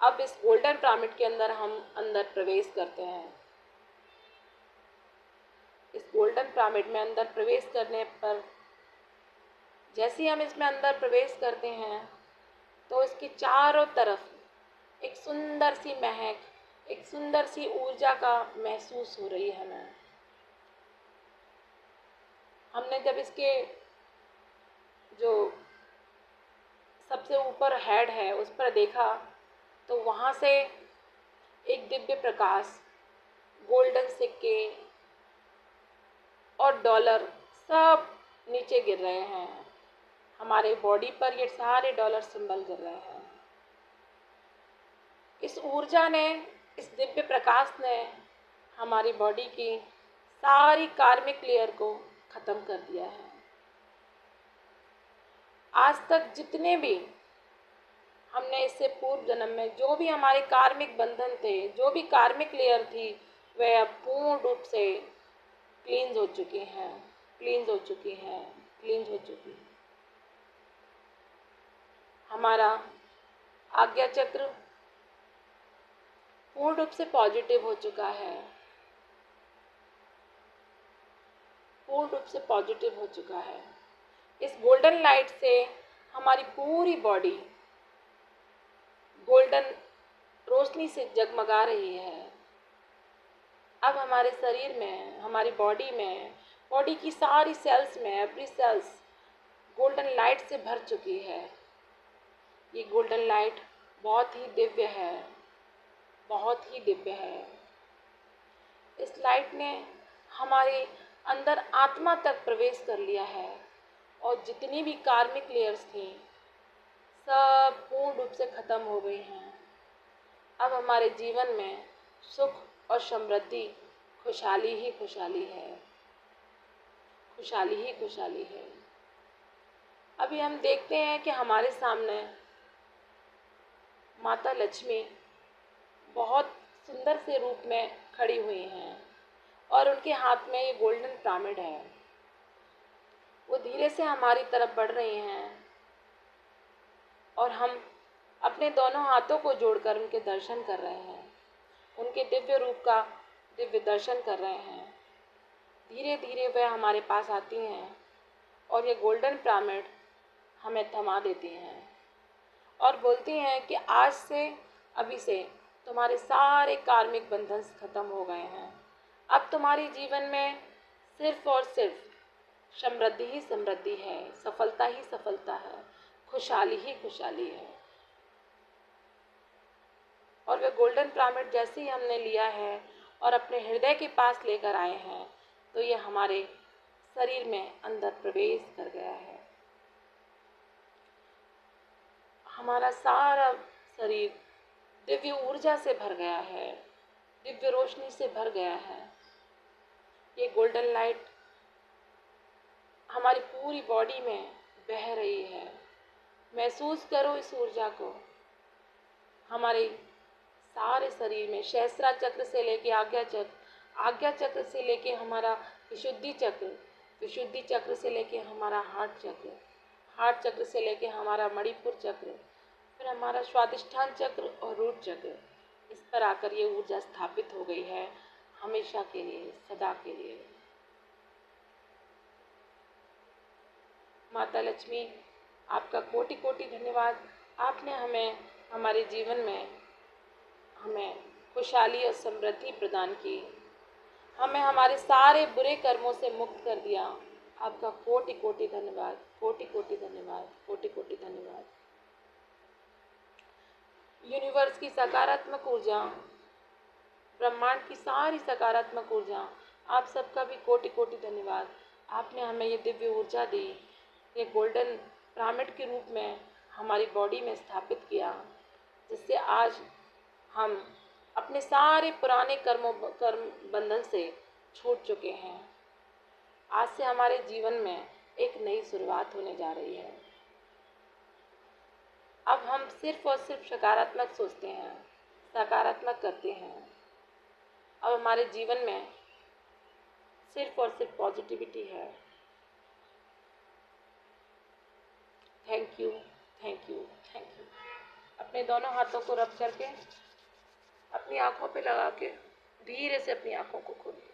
अब इस गोल्डन पिरामिड के अंदर हम अंदर प्रवेश करते हैं। इस गोल्डन पिरामिड में अंदर प्रवेश करने पर, जैसे ही हम इसमें अंदर प्रवेश करते हैं तो इसकी चारों तरफ एक सुंदर सी महक, एक सुंदर सी ऊर्जा का महसूस हो रही है हमें। हमने जब इसके जो सबसे ऊपर हेड है उस पर देखा तो वहाँ से एक दिव्य प्रकाश, गोल्डन सिक्के और डॉलर सब नीचे गिर रहे हैं। हमारे बॉडी पर ये सारे डॉलर सिंबल गिर रहे हैं। इस ऊर्जा ने, इस दिव्य प्रकाश ने हमारी बॉडी की सारी कार्मिक लेयर को ख़त्म कर दिया है। आज तक जितने भी हमने इससे पूर्व जन्म में जो भी हमारे कार्मिक बंधन थे, जो भी कार्मिक लेयर थी, वह अब पूर्ण रूप से क्लींस हो चुकी हैं, क्लींस हो चुकी हैं, क्लींस हो चुकी हैं। हमारा आज्ञा चक्र पूर्ण रूप से पॉजिटिव हो चुका है, पूर्ण रूप से पॉजिटिव हो चुका है। इस गोल्डन लाइट से हमारी पूरी बॉडी गोल्डन रोशनी से जगमगा रही है। अब हमारे शरीर में, हमारी बॉडी में, बॉडी की सारी सेल्स में, एवरी सेल्स गोल्डन लाइट से भर चुकी है। ये गोल्डन लाइट बहुत ही दिव्य है, बहुत ही दिव्य है। इस लाइट ने हमारे अंदर आत्मा तक प्रवेश कर लिया है और जितनी भी कार्मिक लेयर्स थी सब पूर्ण रूप से ख़त्म हो गई हैं। अब हमारे जीवन में सुख और समृद्धि, खुशहाली ही खुशहाली है, खुशहाली ही खुशहाली है। अभी हम देखते हैं कि हमारे सामने माता लक्ष्मी बहुत सुंदर से रूप में खड़ी हुई हैं और उनके हाथ में ये गोल्डन पिरामिड है। वो धीरे से हमारी तरफ बढ़ रही हैं और हम अपने दोनों हाथों को जोड़कर उनके दर्शन कर रहे हैं, उनके दिव्य रूप का दिव्य दर्शन कर रहे हैं। धीरे धीरे वह हमारे पास आती हैं और ये गोल्डन पिरामिड हमें थमा देती हैं और बोलती हैं कि आज से, अभी से तुम्हारे सारे कार्मिक बंधन खत्म हो गए हैं। अब तुम्हारे जीवन में सिर्फ और सिर्फ समृद्धि ही समृद्धि है, सफलता ही सफलता है, खुशहाली ही खुशहाली है। और वह गोल्डन पिरामिड जैसे ही हमने लिया है और अपने हृदय के पास लेकर आए हैं तो ये हमारे शरीर में अंदर प्रवेश कर गया है। हमारा सारा शरीर दिव्य ऊर्जा से भर गया है, दिव्य रोशनी से भर गया है। ये गोल्डन लाइट हमारी पूरी बॉडी में बह रही है। महसूस करो इस ऊर्जा को। हमारे सारे शरीर में सहस्त्रा चक्र से लेके आज्ञा चक्र से लेके हमारा विशुद्धि चक्र से लेके हमारा हार्ट चक्र से लेके हमारा मणिपुर चक्र, फिर हमारा स्वादिष्ठान चक्र और रूट चक्र, इस पर आकर ये ऊर्जा स्थापित हो गई है हमेशा के लिए, सदा के लिए। माता लक्ष्मी, आपका कोटि कोटि धन्यवाद। आपने हमें हमारे जीवन में हमें खुशहाली और समृद्धि प्रदान की, हमें हमारे सारे बुरे कर्मों से मुक्त कर दिया। आपका कोटि कोटि धन्यवाद, कोटि कोटि धन्यवाद, कोटि कोटि धन्यवाद। यूनिवर्स की सकारात्मक ऊर्जा, ब्रह्मांड की सारी सकारात्मक ऊर्जा, आप सबका भी कोटि कोटि धन्यवाद। आपने हमें ये दिव्य ऊर्जा दी, ये गोल्डन पिरामिड के रूप में हमारी बॉडी में स्थापित किया, जिससे आज हम अपने सारे पुराने कर्म बंधन से छूट चुके हैं। आज से हमारे जीवन में एक नई शुरुआत होने जा रही है। अब हम सिर्फ और सिर्फ सकारात्मक सोचते हैं, सकारात्मक करते हैं। अब हमारे जीवन में सिर्फ और सिर्फ पॉजिटिविटी है। Thank you, thank you, thank you. अपने दोनों हाथों को रब करके अपनी आँखों पे लगा के धीरे से अपनी आँखों को खोलें।